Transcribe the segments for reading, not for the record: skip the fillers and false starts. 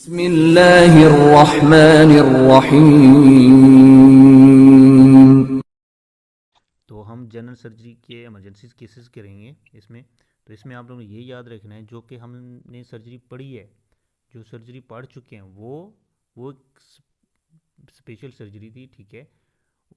बिस्मिल्लाहिर्रहमानिर्रहीम। तो हम जनरल सर्जरी के इमरजेंसी केसेस करेंगे इसमें। तो इसमें आप लोगों ने ये याद रखना है, जो कि हमने सर्जरी पढ़ी है, जो सर्जरी पढ़ चुके हैं वो स्पेशल सर्जरी थी, ठीक है।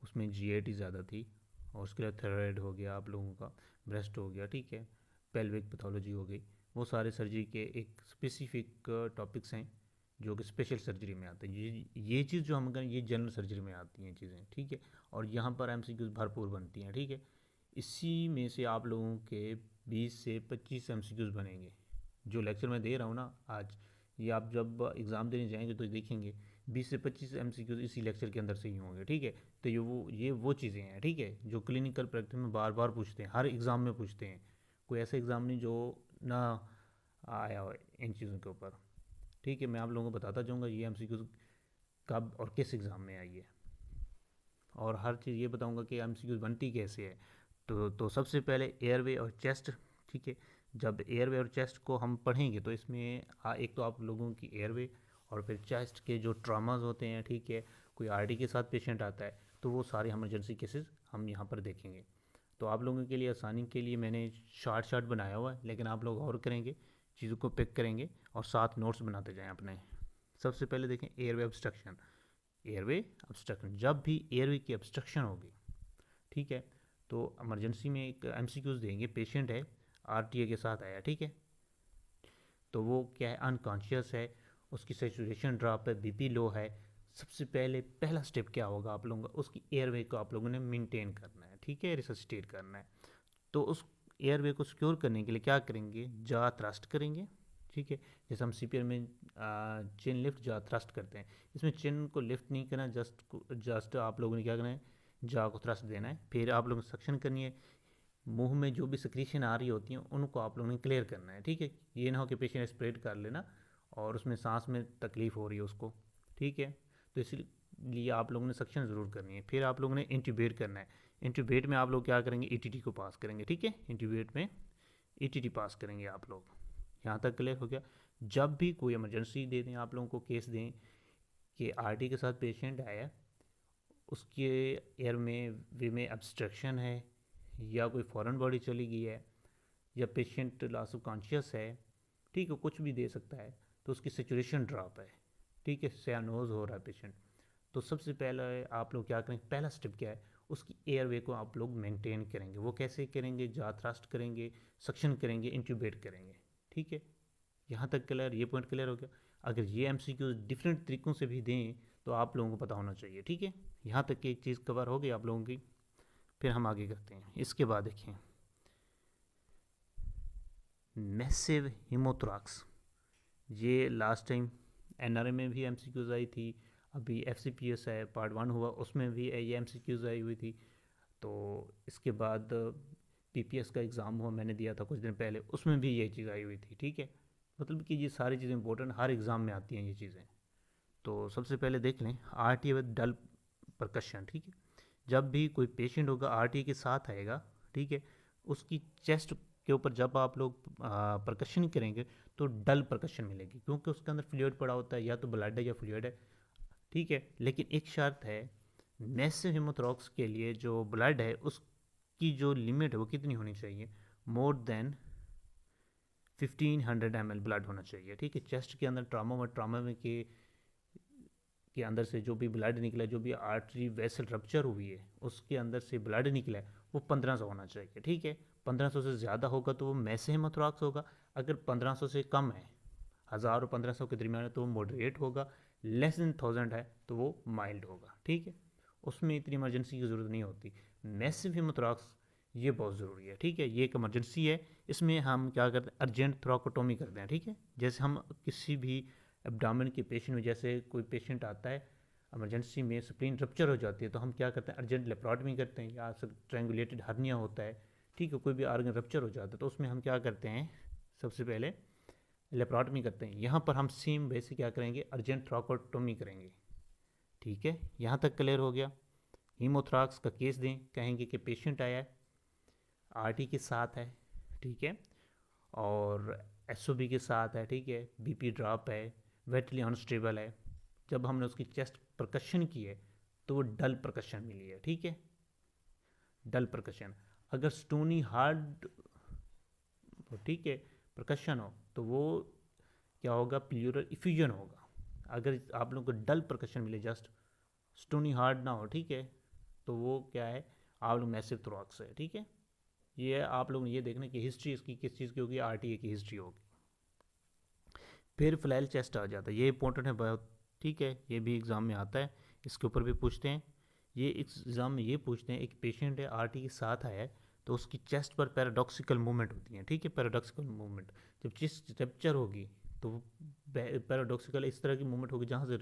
उसमें जीआईटी ज़्यादा थी, और उसके अलावा थायराइड हो गया आप लोगों का, ब्रेस्ट हो गया, ठीक है, पेल्विक पैथोलॉजी हो गई। वो सारे सर्जरी के एक स्पेसिफिक टॉपिक्स हैं जो कि स्पेशल सर्जरी में आते हैं। ये चीज़ जो हम करें ये जनरल सर्जरी में आती हैं चीज़ें, ठीक है। और यहाँ पर एमसीक्यूज भरपूर बनती हैं, ठीक है। इसी में से आप लोगों के 20 से 25 एमसीक्यूज बनेंगे। जो लेक्चर मैं दे रहा हूँ ना आज, ये आप जब एग्ज़ाम देने जाएंगे तो देखेंगे 20 से 25 एमसीक्यूज इसी लेक्चर के अंदर से ही होंगे, ठीक है। तो ये वो चीज़ें हैं, ठीक है, जो क्लिनिकल प्रैक्टिस में बार बार पूछते हैं, हर एग्ज़ाम में पूछते हैं। कोई ऐसा एग्ज़ाम नहीं जो ना आया हो इन चीज़ों के ऊपर, ठीक है। मैं आप लोगों को बताता जाऊँगा ये एमसीक्यूज कब और किस एग्ज़ाम में आई है, और हर चीज़ ये बताऊँगा कि एमसीक्यूज बनती कैसे है। तो सबसे पहले एयरवे और चेस्ट, ठीक है। जब एयरवे और चेस्ट को हम पढ़ेंगे तो इसमें एक तो आप लोगों की एयरवे और फिर चेस्ट के जो ट्रामाज होते हैं, ठीक है। कोई आरडी के साथ पेशेंट आता है तो वो सारे इमरजेंसी केसेस हम यहाँ पर देखेंगे। तो आप लोगों के लिए आसानी के लिए मैंने शार्ट बनाया हुआ है, लेकिन आप लोग और करेंगे, चीज़ों को पिक करेंगे और साथ नोट्स बनाते जाएँ अपने। सबसे पहले देखें एयरवे ऑब्स्ट्रक्शन। एयरवे ऑब्स्ट्रक्शन, जब भी एयरवे की ऑब्स्ट्रक्शन होगी, ठीक है, तो इमरजेंसी में एक एमसीक्यूज देंगे। पेशेंट है, आरटीए के साथ आया, ठीक है, तो वो क्या है, अनकॉन्शियस है, उसकी सेचुरेशन ड्रॉप है, बीपी लो है। सबसे पहले पहला स्टेप क्या होगा आप लोगों का, उसकी एयरवे को आप लोगों ने मेंटेन करना है, ठीक है, रिससिटेट करना है। तो उस एयरवे को सिक्योर करने के लिए क्या करेंगे, जा थ्रस्ट करेंगे, ठीक है। जैसे हम सीपीआर में चिन लिफ्ट जा थ्रस्ट करते हैं, इसमें चिन को लिफ्ट नहीं करना, जस्ट आप लोगों ने क्या करना है, जा को थ्रस्ट देना है। फिर आप लोगों ने सक्शन करनी है, मुंह में जो भी सिक्रीशन आ रही होती हैं उनको आप लोगों ने क्लियर करना है, ठीक है। ये ना हो कि पेशेंट स्प्रेड कर लेना और उसमें सांस में तकलीफ हो रही है उसको, ठीक है। तो इसलिए आप लोगों ने सक्शन ज़रूर करनी है। फिर आप लोगों ने इंट्यूबेट करना है। इंट्यूबेट में आप लोग क्या करेंगे, ईटीटी को पास करेंगे, ठीक है। इंट्यूबेट में ईटीटी पास करेंगे आप लोग। यहाँ तक क्लियर हो गया। जब भी कोई इमरजेंसी दे दें आप लोगों को, केस दें कि आरटी के साथ पेशेंट आया, उसके एयर में वे में ऑब्स्ट्रक्शन है, या कोई फॉरेन बॉडी चली गई है, या पेशेंट लॉस ऑफ कॉन्शियस है, ठीक है, कुछ भी दे सकता है, तो उसकी सेचुरेशन ड्रॉप है, ठीक है, सयानोज हो रहा है पेशेंट, तो सबसे पहले आप लोग क्या करेंगे, पहला स्टेप क्या है, उसकी एयरवे को आप लोग मेंटेन करेंगे। वो कैसे करेंगे, जा थ्रस्ट करेंगे, सक्शन करेंगे, इंट्यूबेट करेंगे, ठीक है। यहाँ तक क्लियर, ये पॉइंट क्लियर हो गया। अगर ये एमसीक्यू डिफरेंट तरीक़ों से भी दें तो आप लोगों को पता होना चाहिए, ठीक है। यहाँ तक की एक चीज़ कवर हो गई आप लोगों की। फिर हम आगे करते हैं। इसके बाद देखें मैसिव हीमोथोरैक्स। ये लास्ट टाइम एनआरए में भी एमसीक्यूज आई थी, अभी एफसीपीएस है पार्ट 1 हुआ, उसमें भी ये एमसीक्यूज आई हुई थी। तो इसके बाद पीपीएस का एग्ज़ाम हुआ, मैंने दिया था कुछ दिन पहले, उसमें भी ये चीज़ आई हुई थी, ठीक है। मतलब कि ये सारी चीज़ें इंपॉर्टेंट, हर एग्ज़ाम में आती हैं ये चीज़ें। तो सबसे पहले देख लें आरटीए विद डल परकशन, ठीक है। जब भी कोई पेशेंट होगा आरटीए के साथ आएगा, ठीक है, उसकी चेस्ट के ऊपर जब आप लोग परकशन करेंगे तो डल परकशन मिलेगी, क्योंकि उसके अंदर फ्लूइड पड़ा होता है, या तो ब्लड है या फ्लूइड है, ठीक है। लेकिन एक शर्त है, मैसिव हीमोथोरैक्स के लिए जो ब्लड है उसकी जो लिमिट है वो कितनी होनी चाहिए, मोर देन 1500 ml ब्लड होना चाहिए, ठीक है। चेस्ट के अंदर ट्रामा में के अंदर से जो भी ब्लड निकला है, जो भी आर्टरी वेसल रप्चर हुई है उसके अंदर से ब्लड निकला है, वो 1500 होना चाहिए, ठीक है। 1500 से ज़्यादा होगा तो वो मैसिव हीमोथोरैक्स होगा। अगर 1500 से कम है, 1000 और 1500 के दरमियान है, तो वो मॉडरेट होगा। लेस देन 1000 है तो वो माइल्ड होगा, ठीक है। उसमें इतनी इमरजेंसी की ज़रूरत नहीं होती। मैसिव हीमोथोरैक्स ये बहुत ज़रूरी है, ठीक है। ये एक इमरजेंसी है। इसमें हम क्या करते हैं, अर्जेंट थ्रोकोटोमी करते हैं, ठीक है। जैसे हम किसी भी एब्डामन के पेशेंट में, जैसे कोई पेशेंट आता है इमरजेंसी में, स्प्लीन रप्चर हो जाती है, तो हम क्या करते हैं, अर्जेंट लेप्रोटमी करते हैं, या ट्रैंगुलेटेड हर्निया होता है, ठीक है, कोई भी आर्गन रप्चर हो जाता है, तो उसमें हम क्या करते हैं, सबसे पहले लेप्रोटमी करते हैं। यहाँ पर हम सेम वैसे क्या करेंगे, अर्जेंट थ्रोकोटोमी करेंगे, ठीक है। यहाँ तक क्लियर हो गया। हीमोथ्रैक्स का केस दें, कहेंगे कि पेशेंट आया है, आरटी के साथ है, ठीक है, और एसओबी के साथ है, ठीक है, बीपी ड्रॉप है, वेटली अनस्टेबल है। जब हमने उसकी चेस्ट परकशन की है तो वो डल परकशन मिली है, ठीक है, डल परकशन। अगर स्टोनी हार्ड, ठीक है, परकशन हो तो वो क्या होगा, प्लूरल इफ्यूजन होगा। अगर आप लोगों को डल परकशन मिले, जस्ट स्टोनी हार्ड ना हो, ठीक है, तो वो क्या है, आप लोग मैसिव थ्रोक्स है, ठीक है। ये आप लोग ये देखने की हिस्ट्री इसकी किस चीज़ की होगी, आरटीए की हिस्ट्री होगी। फिर फ्लैल चेस्ट आ जाता है, ये इंपॉर्टेंट है बहुत, ठीक है, ये भी एग्ज़ाम में आता है, इसके ऊपर भी पूछते हैं। ये एग्ज़ाम में ये पूछते हैं, एक पेशेंट है आरटी के साथ आया है तो उसकी चेस्ट पर पैराडॉक्सिकल मूवमेंट होती है, ठीक है, पैराडॉक्सिकल मूवमेंट। जब चेस्ट रप्चर होगी तो पैराडॉक्सिकल इस तरह की मूवमेंट होगी जहाँ से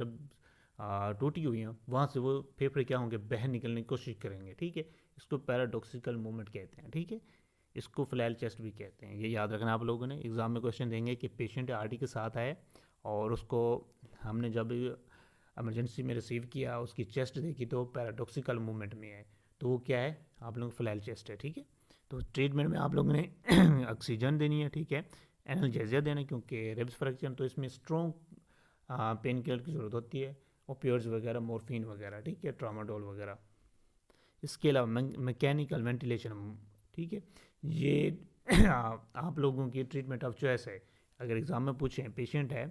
टूटी हुई हैं वहाँ से वो फेफड़े क्या होंगे, बाहर निकलने की कोशिश करेंगे, ठीक है। इसको पैराडॉक्सिकल मूवमेंट कहते हैं, ठीक है। इसको फ्लैल चेस्ट भी कहते हैं, ये याद रखना आप लोगों ने। एग्ज़ाम में क्वेश्चन देंगे कि पेशेंट आरटी के साथ आए और उसको हमने जब इमरजेंसी में रिसीव किया, उसकी चेस्ट देखी तो पैराडॉक्सिकल मूवमेंट में है, तो वो क्या है, आप लोगों को फ्लैल चेस्ट है, ठीक है। तो ट्रीटमेंट में आप लोगों ने ऑक्सीजन देनी है, ठीक है, एनाल्जेसिया देना है क्योंकि रिब्स फ्रैक्चर, तो इसमें स्ट्रॉन्ग पेन किलर की ज़रूरत होती है, ओपियोइड्स वगैरह, मॉर्फिन वगैरह, ठीक है, ट्रामाडोल वगैरह। इसके अलावा मैकेनिकल वेंटिलेशन, ठीक है, ये आप लोगों की ट्रीटमेंट ऑफ चॉइस है। अगर एग्जाम में पूछें पेशेंट है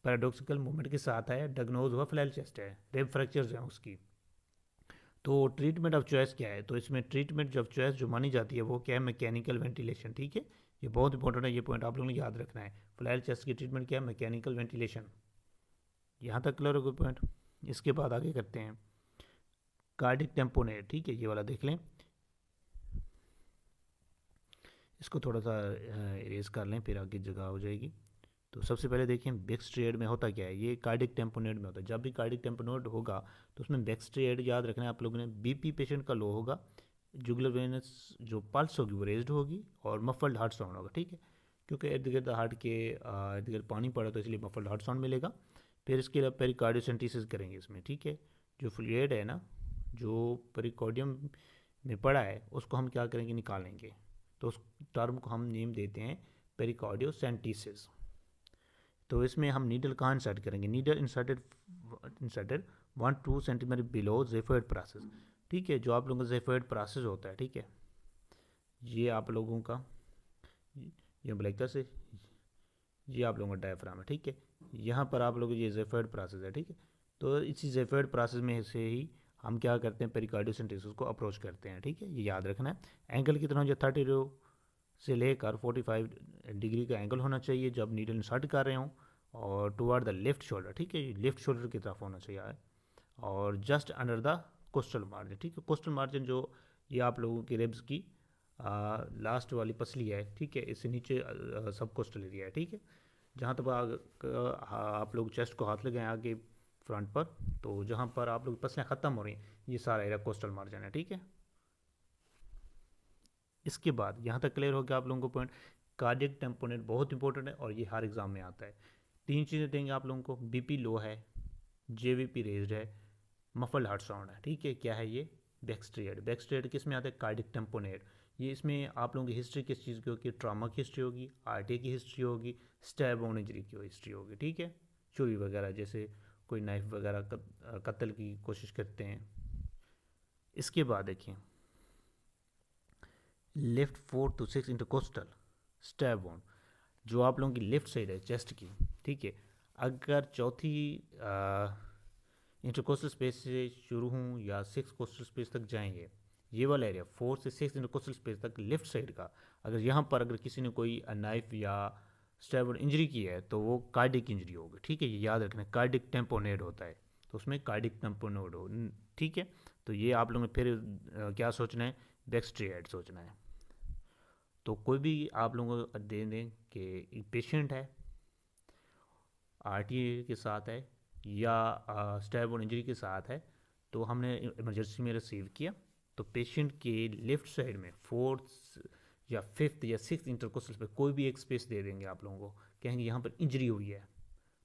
पैराडॉक्सिकल मूवमेंट के साथ है, डायग्नोज हुआ फ्लैल चेस्ट है, रिब फ्रैक्चर्स हैं उसकी, तो ट्रीटमेंट ऑफ चॉइस क्या है, तो इसमें ट्रीटमेंट ऑफ चॉइस जो मानी जाती है वो क्या है, मैकेनिकल वेंटिलेशन, ठीक है। ये बहुत इंपॉर्टेंट है, ये पॉइंट आप लोगों ने याद रखना है। फ्लैल चेस्ट की ट्रीटमेंट क्या है, मैकेनिकल वेंटिलेशन। यहाँ तक क्लियर होगा पॉइंट। इसके बाद आगे करते हैं कार्डिक टेम्पोनेट, ठीक है, ये वाला देख लें, इसको थोड़ा सा इरेज कर लें फिर आगे जगह हो जाएगी। तो सबसे पहले देखिए बैकस्ट्रेड में होता क्या है, ये कार्डिक टेम्पोनेट में होता है। जब भी कार्डिक टेम्पोनेट होगा तो उसमें बैकस्ट्रेड याद रखना है आप लोगों ने। बीपी पेशेंट का लो होगा, जुगुलर वेनस जो पल्स होगी वो रेज्ड होगी और मफल्ड हार्ट साउंड होगा, ठीक है, क्योंकि इर्द गिर्द हार्ट के इर्द गिर्द पानी पड़ा तो इसलिए मफल्ड हार्ट साउंड मिलेगा। फिर इसके अलावा पेरिकार्डियोसेंटेसिस करेंगे इसमें, ठीक है। जो फ्लूइड है ना, जो पेरिकार्डियम में पड़ा है उसको हम क्या करेंगे, निकालेंगे, तो उस टर्म को हम नेम देते हैं पेरिकार्डियोसेंटेसिस। तो इसमें हम नीडल कहाँ इंसर्ट करेंगे, needle inserted inserted 1-2 centimetre below xiphoid process, ठीक है, जो आप लोगों का जेफर्ड प्रोसेस होता है, ठीक है, ये आप लोगों का ये ब्लैक से ये आप लोगों का डायफ्राम है, ठीक है, यहाँ पर आप लोगों ये जेफर्ड प्रोसेस है, ठीक है। तो इसी जेफर्ड प्रोसेस में से ही हम क्या करते हैं, पेरिकार्डियोसेंटेसिस को अप्रोच करते हैं, ठीक है, ये याद रखना है। एंगल की तरह जो 30 से लेकर 45 डिग्री का एंगल होना चाहिए जब नीडल इंसर्ट कर रहे हों, और टुवर्ड द लेफ्ट शोल्डर, ठीक है, लेफ्ट शोल्डर की तरफ होना चाहिए, और just under the coastal margin, ठीक है। कोस्टल मार्जिन जो ये आप लोगों की रिब्स की लास्ट वाली पसली है, ठीक है, इससे नीचे सब कोस्टल एरिया है, ठीक है। जहाँ तक आप लोग चेस्ट को हाथ लगाएं आगे फ्रंट पर, तो जहाँ पर आप लोग पसलियाँ ख़त्म हो रही हैं ये सारा एरिया कोस्टल मार्जिन है, ठीक है। इसके बाद यहाँ तक क्लियर हो गया आप लोगों को पॉइंट। कार्डियक टेम्पोनेट बहुत इंपॉर्टेंट है और ये हर एग्जाम में आता है। 3 चीज़ें देंगे आप लोगों को, बीपी लो है, जेवीपी रेज्ड है, मफल्ड हार्ट साउंड है, ठीक है। क्या है ये, बैकस्ट्रेड। बैकस्ट्रेड किस में आता है, कार्डियक टेम्पोनेट। ये इसमें आप लोगों की हिस्ट्री किस चीज़ की होगी, ट्रामा की हिस्ट्री होगी, आरटी की हिस्ट्री होगी, स्टैब ऑन इंजरी की हिस्ट्री होगी, ठीक है, चोरी वगैरह, जैसे कोई नाइफ वगैरह कत्ल की कोशिश करते हैं। इसके बाद देखिए लेफ्ट 4 to 6 इंटरकोस्टल स्टैब वोन, जो आप लोगों की लेफ्ट साइड है चेस्ट की, ठीक है। अगर चौथी इंटरकोस्टल स्पेस से शुरू हूँ या 6 कोस्टल स्पेस तक जाएंगे, ये वाला एरिया 4 से 6 इंटरकोस्टल स्पेस तक लेफ्ट साइड का, अगर यहाँ पर अगर किसी ने कोई नाइफ या स्टैब इंजरी की है तो वो कार्डिक इंजरी होगी, ठीक है, ये याद रखना। कार्डिक टेम्पोनेट होता है तो उसमें कार्डिक टेम्पोनेट हो, ठीक है। तो ये आप लोगों ने फिर क्या सोचना है, बैकस्ट्रेड सोचना है। तो कोई भी आप लोगों को दे दें कि पेशेंट है आरटीए के साथ है या स्टैब और इंजरी के साथ है, तो हमने इमरजेंसी में रिसीव किया, तो पेशेंट के लेफ्ट साइड में 4th या 5th या 6th इंटरकोस्टल पे कोई भी एक स्पेस दे देंगे आप लोगों को, कहेंगे यहाँ पर इंजरी हुई है,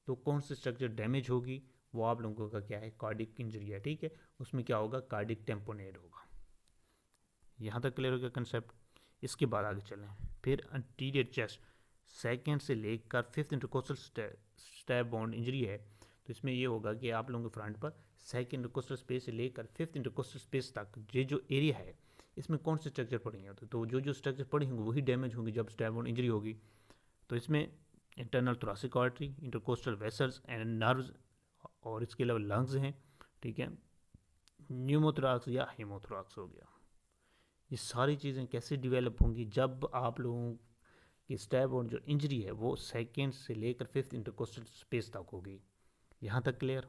तो कौन सी स्ट्रक्चर डैमेज होगी वो आप लोगों का क्या है, कार्डिक इंजरी है, ठीक है, उसमें क्या होगा, कार्डिक टेम्पोनेट होगा। यहाँ तक क्लियर हो गया कंसेप्ट। इसके बाद आगे चलें, फिर अंटीरियर चेस्ट 2nd से लेकर 5th intercostal stab bond injury है तो इसमें ये होगा कि आप लोगों के फ्रंट पर सेकंड इंटरकोस्टल स्पेस से लेकर फिफ्थ इंटरकोस्टल स्पेस तक ये जो एरिया है इसमें कौन से स्ट्रक्चर पड़ेंगे होते तो जो स्ट्रक्चर पड़े होंगे वही डैमेज होंगे जब स्टैब बॉन्ड इंजरी होगी। तो इसमें internal thoracic artery, intercostal vessels and nerves और इसके अलावा लंग्स हैं, ठीक है, न्यूमोथोराक्स या हीमोथोराक्स हो गया। ये सारी चीज़ें कैसे डेवलप होंगी जब आप लोगों की स्टैब बॉन्ड जो इंजरी है वो सेकेंड से लेकर फिफ्थ इंटरकोस्टल स्पेस तक होगी। यहाँ तक क्लियर।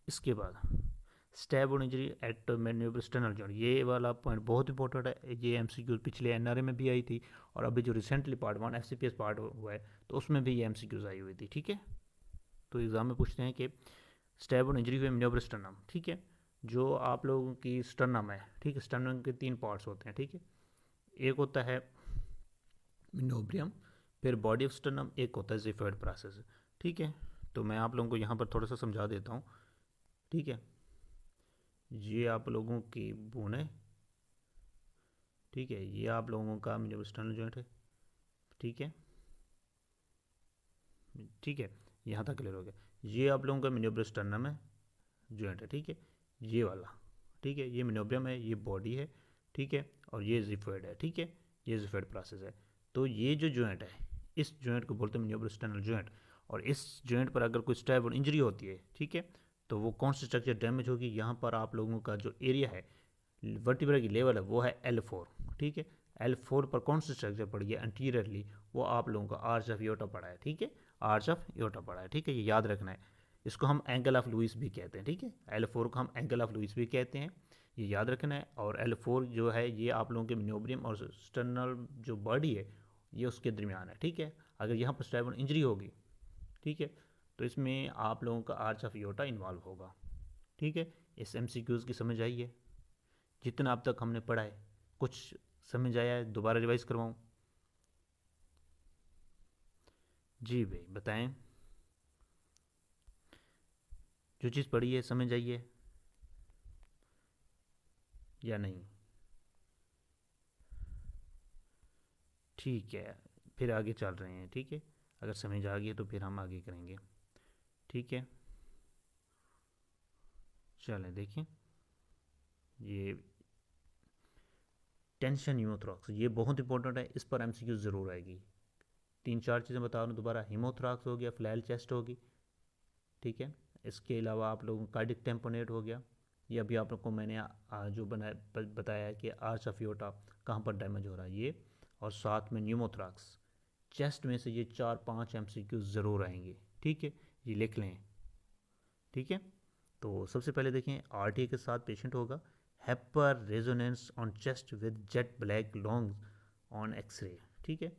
इसके बाद stab bond injury at manubrial sternal joint, ये वाला पॉइंट बहुत इंपॉर्टेंट है। ये एमसीक्यू पिछले एनआरए में भी आई थी और अभी जो रिसेंटली पार्ट 1 एफसीपीएस पार्ट हुआ है तो उसमें भी ये एमसीक्यूज आई हुई थी, ठीक है। तो एग्जाम में पूछते हैं कि स्टैब बॉन्ड इंजरी हुई मैन्यूबल स्टर्नम, ठीक है, जो आप लोगों की स्टर्नम है, ठीक है, स्टर्नम के 3 पार्ट्स होते हैं, ठीक है, एक होता है मिनोब्रियम, फिर बॉडी ऑफ स्टर्नम, एक होता है जिफॉइड प्रोसेस, ठीक है। तो मैं आप लोगों को यहाँ पर थोड़ा सा समझा देता हूँ, ठीक है। ये आप लोगों की बोन है, ठीक है, ये आप लोगों का मिनोब्रियम स्टर्नल जॉइंट है, ठीक है, ठीक है, यहाँ तक क्लियर हो गया। ये आप लोगों का मिनोब्रियम स्टर्नम है जॉइंट है, ठीक है, ये वाला, ठीक है, ये मिनोब्रियम है, ये बॉडी है, ठीक है, और ये जिफॉइड है, ठीक है, ये जिफॉइड प्रोसेस है। तो ये जो जॉइंट है इस जॉइंट को बोलते हैं मिनोब्रियम स्टर्नल जॉइंट, और इस जॉइंट पर अगर कोई स्टैब और इंजरी होती है, ठीक है, तो वो कौन सी स्ट्रक्चर डैमेज होगी, यहाँ पर आप लोगों का जो एरिया है वर्टिब्रा की लेवल है वो है L4, ठीक है, L4 पर कौन सी स्ट्रक्चर पड़ी है एंटीरियरली, वो आप लोगों का आर्च ऑफ एओर्टा पड़ा है, ठीक है, आर्च ऑफ एओर्टा पड़ा है, ठीक है, ये याद रखना है। इसको हम एंगल ऑफ लुइस भी कहते हैं, ठीक है, L4 को हम एंगल ऑफ लुइस भी कहते हैं, ये याद रखना है। और L4 जो है ये आप लोगों के मिनोब्रियम और स्टर्नल जो बॉडी है ये उसके दरमियान है, ठीक है। अगर यहाँ पर स्टैब इंजरी होगी, ठीक है, तो इसमें आप लोगों का आर्च ऑफ एओर्टा इन्वॉल्व होगा, ठीक है। इस एमसीक्यूज़ की समझ आई है, जितना अब तक हमने पढ़ा है कुछ समझ आया है, दोबारा रिवाइज करवाऊँ? जी भाई बताएं, जो चीज़ पढ़ी है समझ आई है या नहीं? ठीक है, फिर आगे चल रहे हैं, ठीक है, अगर समझ आ गई तो फिर हम आगे करेंगे, ठीक है। चलें देखें, ये टेंशन हीमोथोरैक्स ये बहुत इंपॉर्टेंट है, इस पर एमसीक्यू ज़रूर आएगी। 3-4 चीज़ें बता रहा हूँ दोबारा, हीमोथोरैक्स हो गया, फ्लैल चेस्ट होगी, ठीक है, इसके अलावा आप लोगों का कार्डिक टेम्पोनेट हो गया, ये अभी आप लोग को मैंने जो बताया है कि आर्च ऑफ एओर्टा कहाँ पर डैमेज हो रहा है ये, और साथ में न्यूमोथोरैक्स। चेस्ट में से ये 4-5 एमसीक्यू ज़रूर आएंगे, ठीक है, ये लिख लें, ठीक है। तो सबसे पहले देखें, आरटीए के साथ पेशेंट होगा, hyper resonance on chest with jet black lung on xray, ठीक है,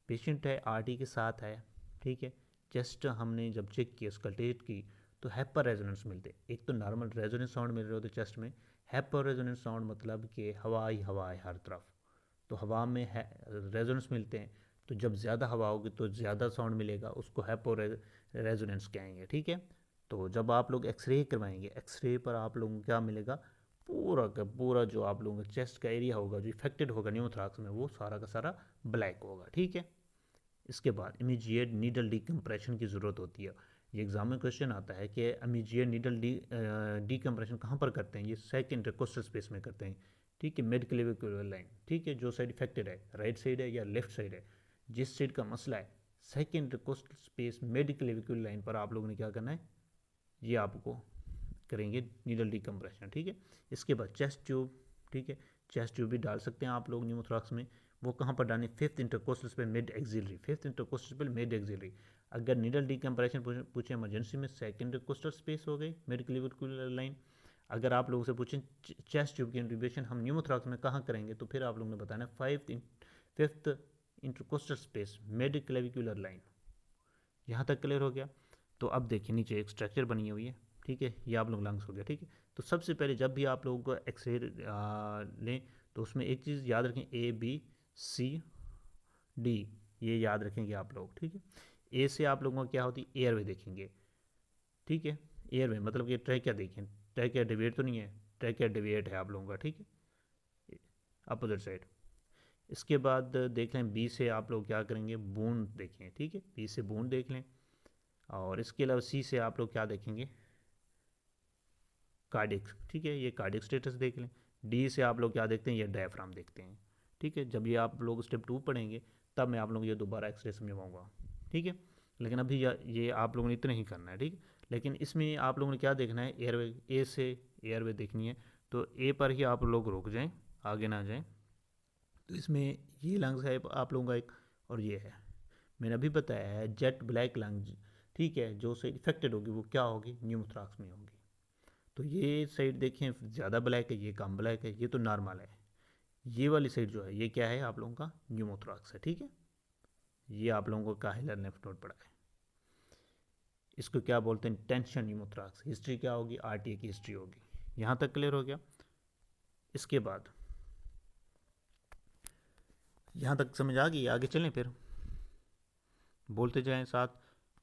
पेशेंट है आरटी के साथ है, ठीक है, चेस्ट हमने जब चेक किया स्कल्टेट की तो हेपर रेजोनेंस मिलते, एक तो नॉर्मल रेजोनेंस साउंड मिल रहे होते चेस्ट में, हेपर रेजोनेंस साउंड मतलब कि हवा ही हवा है हर तरफ, तो हवा में रेजोनेंस मिलते हैं, तो जब ज़्यादा हवा होगी तो ज़्यादा साउंड मिलेगा, उसको हेपो रेजोनेंस कहेंगे, ठीक है। तो जब आप लोग एक्सरे करवाएंगे, एक्सरे पर आप लोगों को क्या मिलेगा, पूरा का पूरा जो आप लोगों का चेस्ट का एरिया होगा जो इफेक्टेड होगा न्यूमोथोरैक्स में वो सारा का सारा ब्लैक होगा, ठीक है। इसके बाद इमीजिएट नीडल डीकम्प्रेशन की ज़रूरत होती है, ये एग्जाम में क्वेश्चन आता है कि इमीजिएट नीडल डीकम्प्रेशन कहाँ पर करते हैं, ये सेकंड इंटरकोस्टल स्पेस में करते हैं, ठीक है, मिड क्लेविकुलर लाइन, ठीक है, जो साइड इफेक्टेड है, राइट साइड है या लेफ्ट साइड है, जिस साइड का मसला है second intercostal space mid clavicular line पर आप लोगों ने क्या करना है, ये आपको करेंगे नीडल डीकम्प्रेशन, ठीक है। इसके बाद चेस्ट ट्यूब, ठीक है, चेस्ट ट्यूब भी डाल सकते हैं आप लोग न्यूमोथोरैक्स में, वो कहाँ पर डालें, फिफ्थ इंटरकोस्टल पे मिड एक्सिलरी, फिफ्थ इंटरकोस्टल पे मिड एक्सिलरी। अगर नीडल डीकम्प्रेशन पूछे इमरजेंसी में सेकंड इंटरकोस्टल स्पेस हो गई मिड क्लेविकुलर लाइन। अगर आप लोगों से पूछें चेस्ट ट्यूब की इंट्यूबेशन हम न्यूमोथोरैक्स में कहाँ करेंगे, तो फिर आप लोगों ने बताना fifth intercostal space mid clavicular line. यहाँ तक क्लियर हो गया। तो अब देखिए नीचे एक स्ट्रक्चर बनी हुई है, ठीक है, ये आप लोग लंग्स हो गया, ठीक है। तो सबसे पहले जब भी आप लोगों को एक्सरे लें तो उसमें एक चीज़ याद रखें, ABCD ये याद रखेंगे आप लोग, ठीक है। ए से आप लोगों को क्या होती है, एयरवे देखेंगे, ठीक है, एयरवे मतलब कि ट्रैकिया देखें, ट्रैकिया डिविएट तो नहीं है, ट्रैकिया डिविएट है आप लोगों का, ठीक है, अपोजिट साइड। इसके बाद देख लें बी से आप लोग क्या करेंगे, बूंद देखें, ठीक है, बी से बूंद देख लें। और इसके अलावा सी से आप लोग क्या देखेंगे, कार्डिक, ठीक है, ये कार्डिक स्टेटस देख लें। डी से आप लोग क्या देखते हैं, ये डायफ्राम देखते हैं, ठीक है। जब ये आप लोग स्टेप 2 पढ़ेंगे तब मैं आप लोगों को ये दोबारा एक्सरे समझाऊंगा, ठीक है। लेकिन अभी ये आप लोगों ने इतना ही करना है, ठीक है। लेकिन इसमें आप लोगों ने क्या देखना है, एयरवे, ए से एयरवे देखनी है, तो ए पर ही आप लोग रुक जाएं, आगे ना जाएं। तो इसमें ये लंग्स है आप लोगों का एक, और ये है मैंने अभी बताया है जेट ब्लैक लंग्स, ठीक है। जो से इफेक्टेड होगी वो क्या होगी, न्यूमोथोरैक्स में होगी। तो ये साइड देखें ज़्यादा ब्लैक है, ये कम ब्लैक है, ये तो नॉर्मल है। ये वाली साइड जो है ये क्या है, आप लोगों का न्यूमोथोरैक्स है, ठीक है। ये आप लोगों को काहिलर लेफ्ट नोड पड़ा है। इसको क्या बोलते हैं, टेंशन न्यूमोथोरैक्स। हिस्ट्री क्या होगी, आरटीए की हिस्ट्री होगी। यहाँ तक क्लियर हो गया। इसके बाद यहाँ तक समझ आ गई, आगे चलें फिर, बोलते जाएं साथ,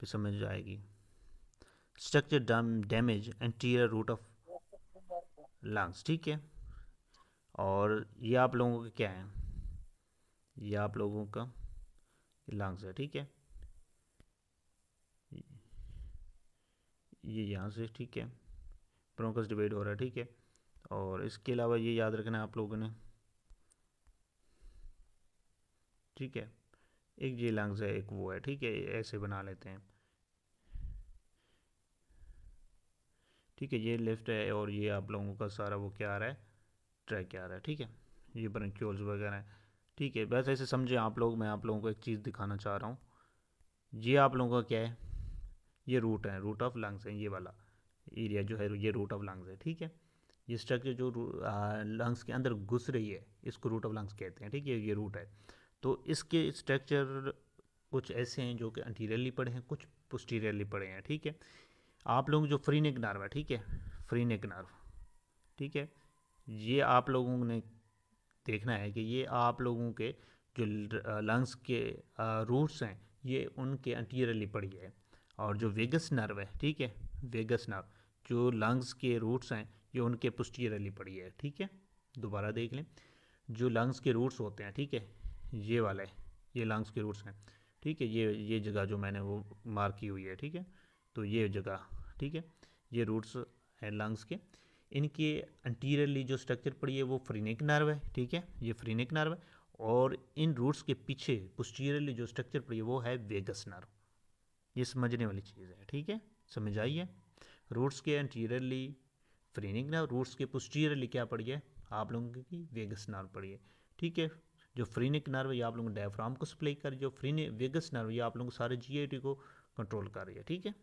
फिर समझ आएगी। Structure damage anterior root of lungs, ठीक है। और ये आप लोगों का क्या है, ये आप लोगों का लंग्स है, ठीक है। ये यहाँ से, ठीक है, ब्रोंकस डिवाइड हो रहा है, ठीक है। और इसके अलावा ये याद रखना है आप लोगों ने, ठीक है, एक ये लंग्स है, एक वो है, ठीक है, ऐसे बना लेते हैं, ठीक है। ये लेफ्ट है और ये आप लोगों का सारा वो क्या आ रहा है, ट्रैक आ रहा है, ठीक है। ये ब्रंक्यूल्स वगैरह है, ठीक है। बस ऐसे समझे आप लोग। मैं आप लोगों को एक चीज़ दिखाना चाह रहा हूँ। ये आप लोगों का क्या है, ये रूट है, रूट ऑफ लंग्स है, ये वाला एरिया जो है ये रूट ऑफ लंग्स है, ठीक है। ये स्ट्रक्चर जो लंग्स के अंदर घुस रही है इसको रूट ऑफ लंग्स कहते हैं, ठीक है, ये रूट है। तो इसके स्ट्रक्चर कुछ ऐसे हैं जो कि एंटीरियरली पड़े हैं, कुछ पोस्टीरियरली पड़े हैं, ठीक है। आप लोग जो फ्री नेक नर्व है, ठीक है, फ्री नेक नर्व, ठीक है, ये आप लोगों ने देखना है कि ये आप लोगों के जो लंग्स के रूट्स हैं ये उनके एंटीरियरली पड़ी है। और जो वेगस नर्व है, ठीक है, वेगस नर्व जो लंग्स के रूट्स हैं ये उनके पोस्टीरियरली पड़ी है, ठीक है। दोबारा देख लें, जो लंग्स के रूट्स होते हैं, ठीक है, ये वाले, ये लंग्स के रूट्स हैं, ठीक है। ये जगह जो मैंने वो मार्क की हुई है, ठीक है, तो ये जगह, ठीक है, ये रूट्स हैं लंग्स के। इनके अंटीरियरली जो स्ट्रक्चर पड़ी है वो फ्रीनेक नर्व है, ठीक है, ये फ्रीनेक नर्व है। और इन रूट्स के पीछे पोस्टीरियरली जो स्ट्रक्चर पड़ी है वो है वेगस नर्व। ये समझने वाली चीज़ है, ठीक है, समझ आई है। रूट्स के एंटीरियरली फ्रीनेक नर्व, रूट्स के पोस्टीरियरली क्या पड़ी है, आप लोगों की वेगस नर्व पड़ी है, ठीक है। जो फ्रीनेक नर्व ये आप लोगों को डायफ्राम को सप्लाई कर, जो वेगस नर्व ये आप लोगों को सारे जीआईटी को कंट्रोल कर रही है, ठीक है।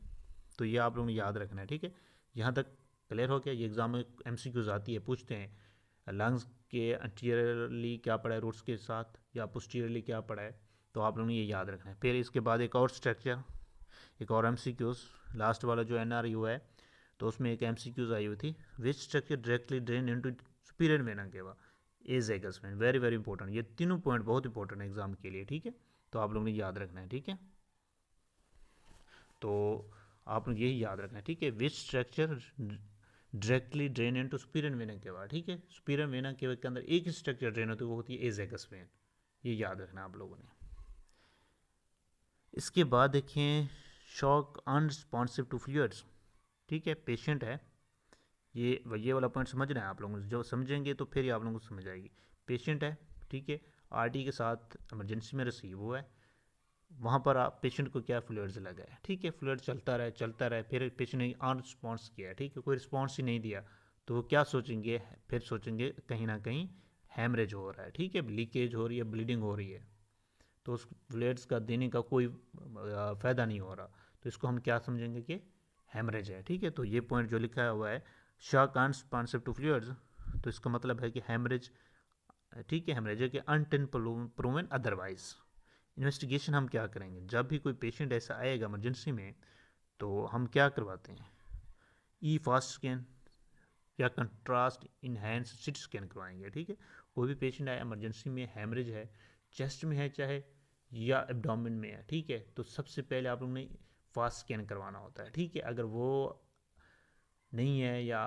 तो ये आप लोगों ने याद रखना है, ठीक है। यहाँ तक क्लियर हो गया। ये एग्जाम में एमसीक्यूज आती है, पूछते हैं लंग्स के एंटीरियरली क्या पड़ा है रूट्स के साथ, या पोस्टीरियरली क्या पड़ा है, तो आप लोगों ने ये याद रखना है। फिर इसके बाद एक और स्ट्रक्चर, एक और एमसीक्यूज, लास्ट वाला जो एनआरयू है, तो उसमें एक एमसीक्यूज आई हुई थी, which structure directly drain into superior vena cava azygos vein, very very important. ये तीनों पॉइंट बहुत इंपॉर्टेंट है एग्जाम के लिए, ठीक है, तो आप लोगों ने याद रखना है, ठीक है। तो आप लोग यही याद रखना है, ठीक है, विच structure directly drain into superior vena केवा, ठीक है। सुपीरियर वेना केवा के अंदर एक ही स्ट्रक्चर ड्रेन होती है, वो होती है एजेगस वेन। ये याद रखना आप लोगों ने। इसके बाद देखें शॉक अनरिस्पॉन्सिव टू फ्लूइड्स, ठीक है, पेशेंट है, ये वाला पॉइंट समझना है आप लोगों को। जो समझेंगे तो फिर ही आप लोगों को समझ आएगी। पेशेंट है, ठीक है, आरटी के साथ इमरजेंसी में रिसीव हुआ है, वहाँ पर आप पेशेंट को क्या फ्लूइड्स लगा है, ठीक है, फ्लूइड चलता रहे, फिर पेशेंट ने अनरिस्पॉन्स किया, ठीक है, कोई रिस्पॉन्स ही नहीं दिया, तो वो क्या सोचेंगे, फिर सोचेंगे कहीं ना कहीं हैमरेज हो रहा है, ठीक है, लीकेज हो रही है, ब्लीडिंग हो रही है, तो उस फ्लूइड्स का देने का कोई फ़ायदा नहीं हो रहा, तो इसको हम क्या समझेंगे कि हैमरेज है, ठीक है। तो ये पॉइंट जो लिखा हुआ है शॉक अनरिस्पॉन्सिव टू फ्लूइड्स, तो इसका मतलब है कि हैमरेज, ठीक है, हैमरेज है कि अनटिन प्रूवन अदरवाइज। इन्वेस्टिगेशन हम क्या करेंगे, जब भी कोई पेशेंट ऐसा आएगा इमरजेंसी में तो हम क्या करवाते हैं, ई फास्ट स्कैन या कंट्रास्ट इनहेंस सिटी स्कैन करवाएंगे, ठीक है। कोई भी पेशेंट आया इमरजेंसी में, हैमरेज है, चेस्ट में है चाहे या एब्डोमेन में है, ठीक है, तो सबसे पहले आप लोगों ने फास्ट स्कैन करवाना होता है, ठीक है। अगर वो नहीं है या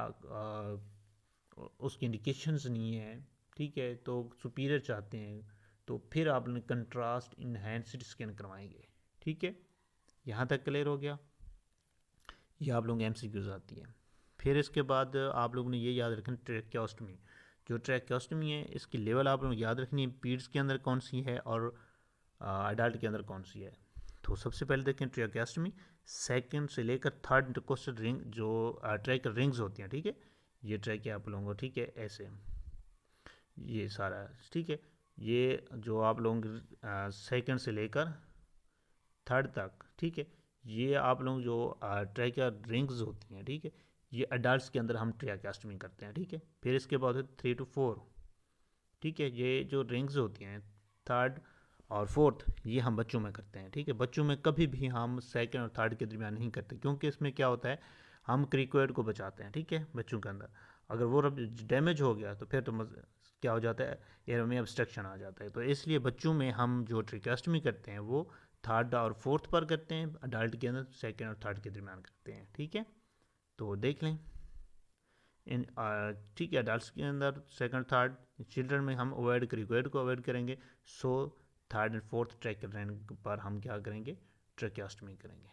उसकी इंडिकेशंस नहीं है, ठीक है, तो सुपीरियर चाहते हैं तो फिर आप लोग कंट्रास्ट इन्हेंस्ड स्कैन करवाएंगे। ठीक है, यहाँ तक क्लियर हो गया। ये आप लोग MCQs आती है। फिर इसके बाद आप लोगों ने ये याद रखना ट्रैकियोस्टमी। जो ट्रैकियोस्टमी है इसकी लेवल आप लोग याद रखनी है, पीड्स के अंदर कौन सी है और अडल्ट के अंदर कौन सी है। तो सबसे पहले देखें ट्रैकियोस्टमी, सेकंड से लेकर थर्ड इंटरकोस्टल रिंग जो ट्रैक रिंग्स होती हैं। ठीक है, ये ट्रैक आप लोगों को, ठीक है, ऐसे ये सारा, ठीक है। ये जो आप लोग सेकंड से लेकर थर्ड तक, ठीक है, ये आप लोग जो ट्रैकिया रिंग्स होती हैं, ठीक है, ये अडल्ट के अंदर हम ट्रैकियोस्टमी करते हैं। ठीक है, फिर इसके बाद है 3 to 4, ठीक है, ये जो रिंग्स होती हैं थर्ड और फोर्थ, ये हम बच्चों में करते हैं। ठीक है, बच्चों में कभी भी हम सेकंड और थर्ड के दरमियान नहीं करते, क्योंकि इसमें क्या होता है, हम क्रिकोइड को बचाते हैं। ठीक है, बच्चों के अंदर अगर वो डैमेज हो गया तो फिर तो क्या हो जाता है, एयर में ऑब्स्ट्रक्शन आ जाता है। तो इसलिए बच्चों में हम जो ट्रैकियोस्टमी करते हैं वो थर्ड और फोर्थ पर करते हैं, अडल्ट के अंदर सेकंड और थर्ड के दरमियान करते हैं। ठीक है, तो देख लें इन, ठीक है, अडल्ट के अंदर सेकंड थर्ड, चिल्ड्रन में हम अवॉइड क्रिकोइड को अवॉइड करेंगे। So third and fourth track rank पर हम क्या करेंगे, ट्रैकियोस्टमी करेंगे।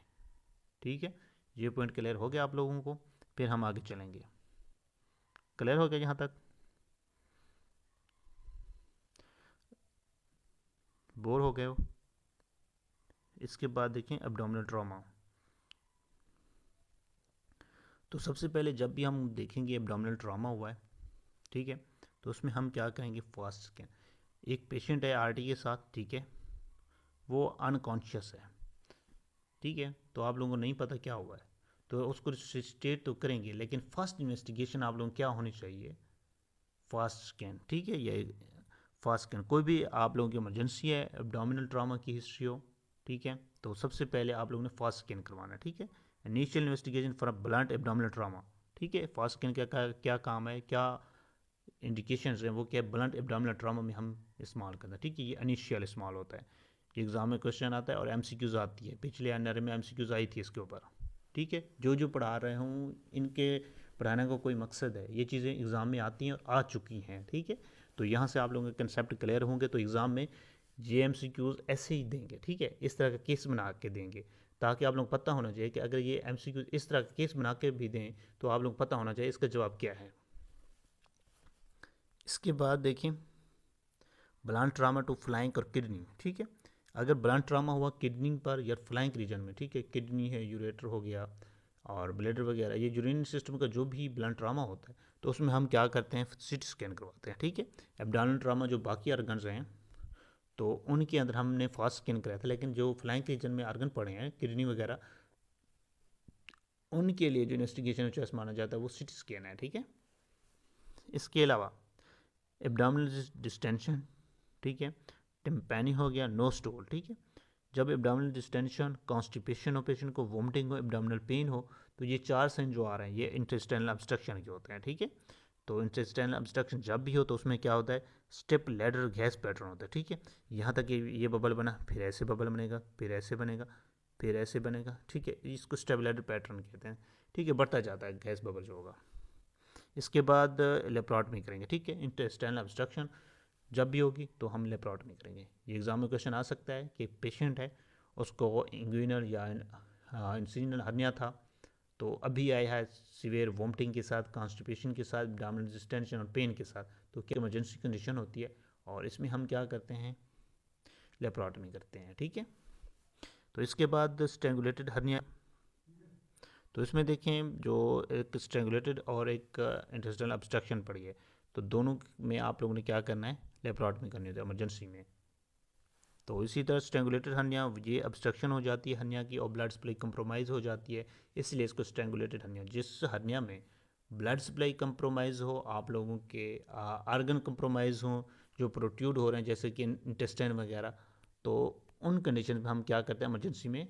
ठीक है, ये पॉइंट क्लियर हो गया आप लोगों को। फिर हम आगे चलेंगे, क्लियर हो गया यहाँ तक, बोर हो गए हो। इसके बाद देखें एब्डोमिनल ट्रॉमा। तो सबसे पहले जब भी हम देखेंगे एब्डोमिनल ट्रॉमा हुआ है, ठीक है, तो उसमें हम क्या करेंगे, फर्स्ट स्कैन। एक पेशेंट है RT के साथ, ठीक है, वो अनकॉन्शियस है, ठीक है, तो आप लोगों को नहीं पता क्या हुआ है, तो उसको रिसस्टेट तो करेंगे, लेकिन फर्स्ट इन्वेस्टिगेशन आप लोगों को क्या होनी चाहिए, फर्स्ट स्कैन। ठीक है, ये फर्स्ट स्कैन, कोई भी आप लोगों की इमरजेंसी है, एब्डोमिनल ट्रॉमा की हिस्ट्री हो, ठीक है, तो सबसे पहले आप लोगों ने फर्स्ट स्कैन करवाना है। ठीक है, initial investigation for blunt abdominal trauma. ठीक है, फर्स्ट स्कैन क्या काम है, क्या इंडिकेशंस हैं, वो क्या ब्लंट एब्डोमिनल ट्रॉमा में हम इस्तेमाल करते हैं। ठीक है, ये इनिशियल इस्तेमाल होता है, ये एग्जाम में क्वेश्चन आता है और MCQs आती है, पिछले NRA में MCQs आई थी इसके ऊपर। ठीक है, जो पढ़ा रहे हूँ इनके पढ़ाने का कोई मकसद है, ये चीज़ें एग्ज़ाम में आती हैं और आ चुकी हैं। ठीक है, तो यहाँ से आप लोगों के कंसेप्ट क्लियर होंगे, तो एग्ज़ाम में ये MCQs ऐसे ही देंगे। ठीक है, इस तरह का केस बना के देंगे, ताकि आप लोग पता होना चाहिए कि अगर ये MCQs इस तरह का केस बना के भी दें तो आप लोग पता होना चाहिए इसका जवाब क्या है। इसके बाद देखें ब्लंट ट्रामा टू फ्लाइंग और किडनी। ठीक है, अगर ब्लंट ट्रामा हुआ किडनी पर या फ्लाइंग रीजन में, ठीक है, किडनी है, यूरेटर हो गया और ब्लैडर वगैरह, ये यूरिन सिस्टम का जो भी ब्लंट ट्रामा होता है, तो उसमें हम क्या करते हैं, CT स्कैन करवाते हैं। ठीक है, एब्डोमिनल ट्रामा जो बाकी ऑर्गन्स हैं तो उनके अंदर हमने फास्ट स्कैन कराया था, लेकिन जो फ्लाइंग रीजन में ऑर्गन पड़े हैं, किडनी वगैरह, उनके लिए जो इन्वेस्टिगेशन चॉइस माना जाता है वो CT स्कैन है। ठीक है, इसके अलावा एब्डोमिनल डिस्टेंशन, ठीक है, टिम्पैनी हो गया, नो स्टूल। ठीक है, जब एब्डोमिनल डिस्टेंशन, कॉन्स्टिपेशन हो पेशेंट को, वोमिटिंग हो, एब्डोमिनल पेन हो, तो ये 4 साइन जो आ रहे हैं ये इंटेस्टाइनल ऑब्स्ट्रक्शन के होते हैं। ठीक है, तो इंटेस्टाइनल ऑब्स्ट्रक्शन जब भी हो तो उसमें क्या होता है, स्टेप लैडर गैस पैटर्न होता है। ठीक है, यहाँ तक ये बबल बना, फिर ऐसे बबल बनेगा, फिर ऐसे बनेगा, फिर ऐसे बनेगा। ठीक है, इसको स्टेप लैडर पैटर्न कहते हैं। ठीक है, बढ़ता जाता है गैस बबल जो होगा। इसके बाद लेप्रोटमी करेंगे। ठीक है, इंटेस्टाइनल ऑब्स्ट्रक्शन जब भी होगी तो हम लेप्रोटमी करेंगे। ये एग्जाम में क्वेश्चन आ सकता है कि पेशेंट है उसको इंग्विनल या इंसिजनल हर्निया था, तो अभी आया है सीवियर वोमिटिंग के साथ, कॉन्स्टिपेशन के साथ, एब्डोमिनल डिस्टेंशन और पेन के साथ, तो क्या इमरजेंसी कंडीशन होती है और इसमें हम क्या करते हैं, लेप्रोटमी करते हैं। ठीक है, तो इसके बाद स्ट्रेंगुलेटेड हर्निया, तो इसमें देखें जो एक स्ट्रेंगुलेटेड और एक इंटेस्टाइनल ऑब्स्ट्रक्शन पड़ी है, तो दोनों में आप लोगों ने क्या करना है, लेप्रोटमी करनी होती है इमरजेंसी में। तो इसी तरह स्ट्रेंगुलेटेड हर्निया, ये ऑब्स्ट्रक्शन हो जाती है हर्निया की और ब्लड सप्लाई कंप्रोमाइज़ हो जाती है, इसलिए इसको स्ट्रेंगुलेटेड हर्निया। जिस हर्निया में ब्लड सप्लाई कंप्रोमाइज़ हो, आप लोगों के आर्गन कंप्रोमाइज़ हो, जो प्रोट्यूड हो रहे हैं जैसे कि इंटेस्टाइन वगैरह, तो उन कंडीशन में हम क्या करते हैं, इमरजेंसी में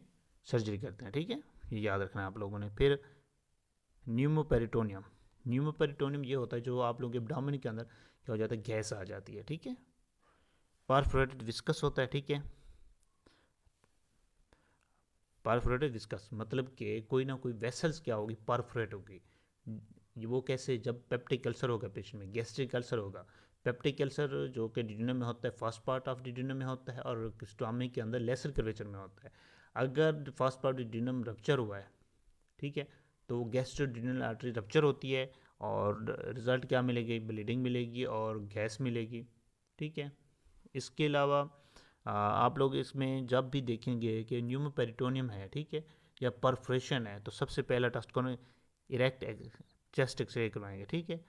सर्जरी करते हैं। ठीक है, ये याद रखना है आप लोगों ने। फिर न्यूमोपेरिटोनियम, न्यूमोपेरिटोनियम ये होता है जो आप लोगों के एब्डोमेन के अंदर क्या हो जाता है, गैस आ जाती है। ठीक है, परफोरेटेड विस्कस होता है। ठीक है, परफोरेटेड विस्कस मतलब कि कोई ना कोई वेसल्स क्या होगी, परफोरेट होगी। वो कैसे, जब पेप्टिक अल्सर होगा पेशेंट में, गैस्ट्रिक अल्सर होगा, पेप्टिक अल्सर जो कि डिड्यूनम में होता है, फर्स्ट पार्ट ऑफ डिड्यूनम में होता है और स्टोमक के अंदर लेसर कर्वेचर में होता है। अगर फर्स्ट पार्ट डिड्यूनम रप्चर हुआ है, ठीक है, तो गैस्ट्रोड्यूनल आर्टरी रप्चर होती है और रिज़ल्ट क्या मिलेगी, ब्लीडिंग मिलेगी और गैस मिलेगी, ठीक है। इसके अलावा आप लोग इसमें जब भी देखेंगे कि न्यूमोपेरिटोनियम है, ठीक है, या परफोरेशन है, तो सबसे पहला टेस्ट कौन, इरेक्ट चेस्ट एक्सरे करवाएंगे, ठीक है,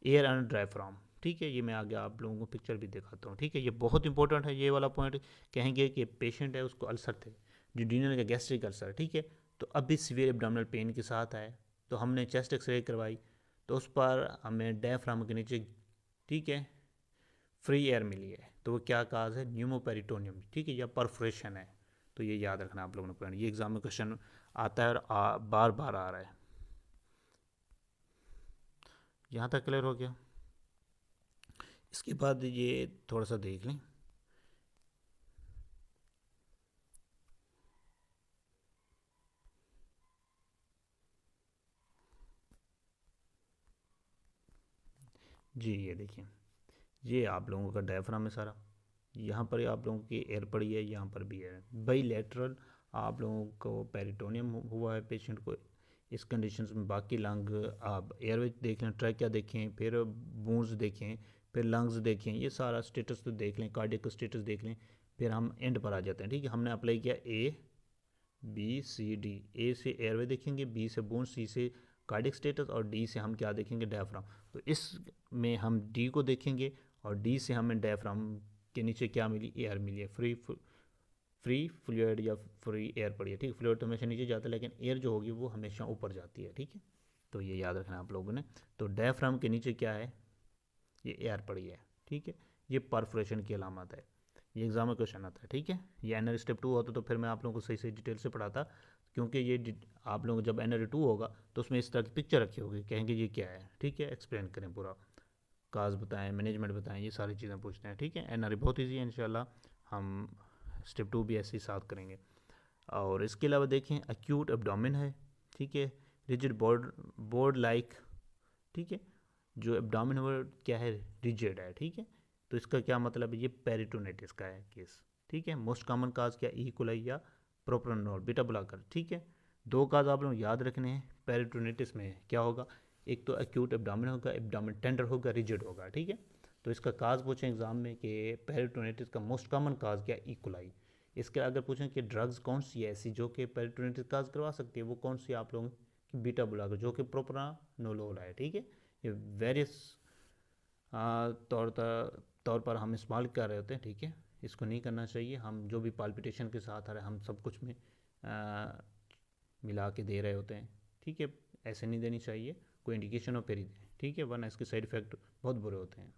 एयर अंडर डायफ्राम, ठीक है। ये मैं आगे आप लोगों को पिक्चर भी दिखाता हूँ, ठीक है। ये बहुत इंपॉर्टेंट है, ये वाला पॉइंट। कहेंगे कि पेशेंट है उसको अल्सर थे, डिड्यूनल का गैस्ट्रिक अल्सर, ठीक है, तो अभी सीवियर एब्डोमिनल पेन के साथ आए, तो हमने चेस्ट एक्सरे करवाई, तो उस पर हमें डायफ्राम के नीचे, ठीक है, फ्री एयर मिली है, तो वो क्या काज है, न्यूमोपेरिटोनियम, ठीक है, या परफोरेशन है। तो ये याद रखना आप लोगों ने पॉइंट, ये एग्जाम में क्वेश्चन आता है और बार बार आ रहा है। यहाँ तक क्लियर हो गया। इसके बाद ये थोड़ा सा देख लें, जी ये देखिए, ये आप लोगों का डायफ्राम है सारा, यहाँ पर आप लोगों की एयर पड़ी है, यहाँ पर भी है, बाईलेटरल आप लोगों को पेरिटोनियम हुआ है पेशेंट को। इस कंडीशंस में बाकी लंग आप एयरवे देख लें, ट्रैकिया देखें, फिर बूंस देखें, फिर लंग्स देखें, ये सारा स्टेटस तो देख लें, कार्डियक स्टेटस देख लें, फिर हम एंड पर आ जाते हैं, ठीक है। हमने अप्लाई किया ए बी सी डी, ए से एयरवे देखेंगे, बी से बूंस, सी से कार्डियक स्टेटस और डी से हम क्या देखेंगे, डायफ्राम। तो इसमें हम डी को देखेंगे और डी से हमें डायफ्राम के नीचे क्या मिली, एयर मिली है, फ्री फ्लूइड या फ्री एयर पड़ी है, ठीक है। फ्लूइड तो हमेशा नीचे जाता है, लेकिन एयर जो होगी वो हमेशा ऊपर जाती है, ठीक है। तो ये याद रखना आप लोगों ने। तो डायफ्राम के नीचे क्या है, ये एयर पड़ी है, ठीक है। ये परफोरेशन की अलामत है, ये एग्जाम में क्वेश्चन आता है, ठीक है। ये एनआर स्टेप 2 होता तो फिर मैं आप लोगों को सही सही डिटेल से पढ़ाता, क्योंकि ये आप लोग जब एनआर 2 होगा तो उसमें इस तरह की पिक्चर रखी होगी, कहेंगे ये क्या है, ठीक है, एक्सप्लेन करें पूरा, काज बताएं, मैनेजमेंट बताएं, ये सारी चीज़ें पूछते हैं, ठीक है। एनआर बहुत ईजी है, इंशाल्लाह हम स्टेप 2 भी ऐसे ही साथ करेंगे। और इसके अलावा देखें, एक्यूट एब्डोमेन है, ठीक है, रिजिड बोर्ड लाइक, ठीक है, जो एब्डोमेन है वो क्या है, रिजिड है, ठीक है। तो इसका क्या मतलब है, ये पेरिटोनाइटिस का है केस, ठीक है। मोस्ट कॉमन काज क्या, ई कोलाई या प्रोप्रानोल, बीटा ब्लॉकर, ठीक है। दो काज आप लोग याद रखने हैं पेरिटोनाइटिस में, क्या होगा, एक तो एक्यूट एब्डोमेन होगा, एब्डोमेन टेंडर होगा, रिजिड होगा, ठीक है। तो इसका काज पूछें एग्जाम में कि पेरिटोनाइटिस का मोस्ट कॉमन काज क्या, ई कोलाई। इसके अगर पूछें कि ड्रग्स कौन सी है ऐसी जो कि पेरिटोनाइटिस काज करवा सकती है, वो कौन सी आप लोगों की, बीटा ब्लॉकर, जो कि प्रोप्रानोलोल है, ठीक है। ये वेरियस तौर पर हम इस्तेमाल कर रहे होते हैं, ठीक है। इसको नहीं करना चाहिए, हम जो भी पाल्पिटेशन के साथ आ रहे हैं हम सब कुछ में मिला के दे रहे होते हैं, ठीक है। ऐसे नहीं देनी चाहिए, कोई इंडिकेशन हो फिर ही दें, ठीक है, वरना इसके साइड इफ़ेक्ट बहुत बुरे होते हैं।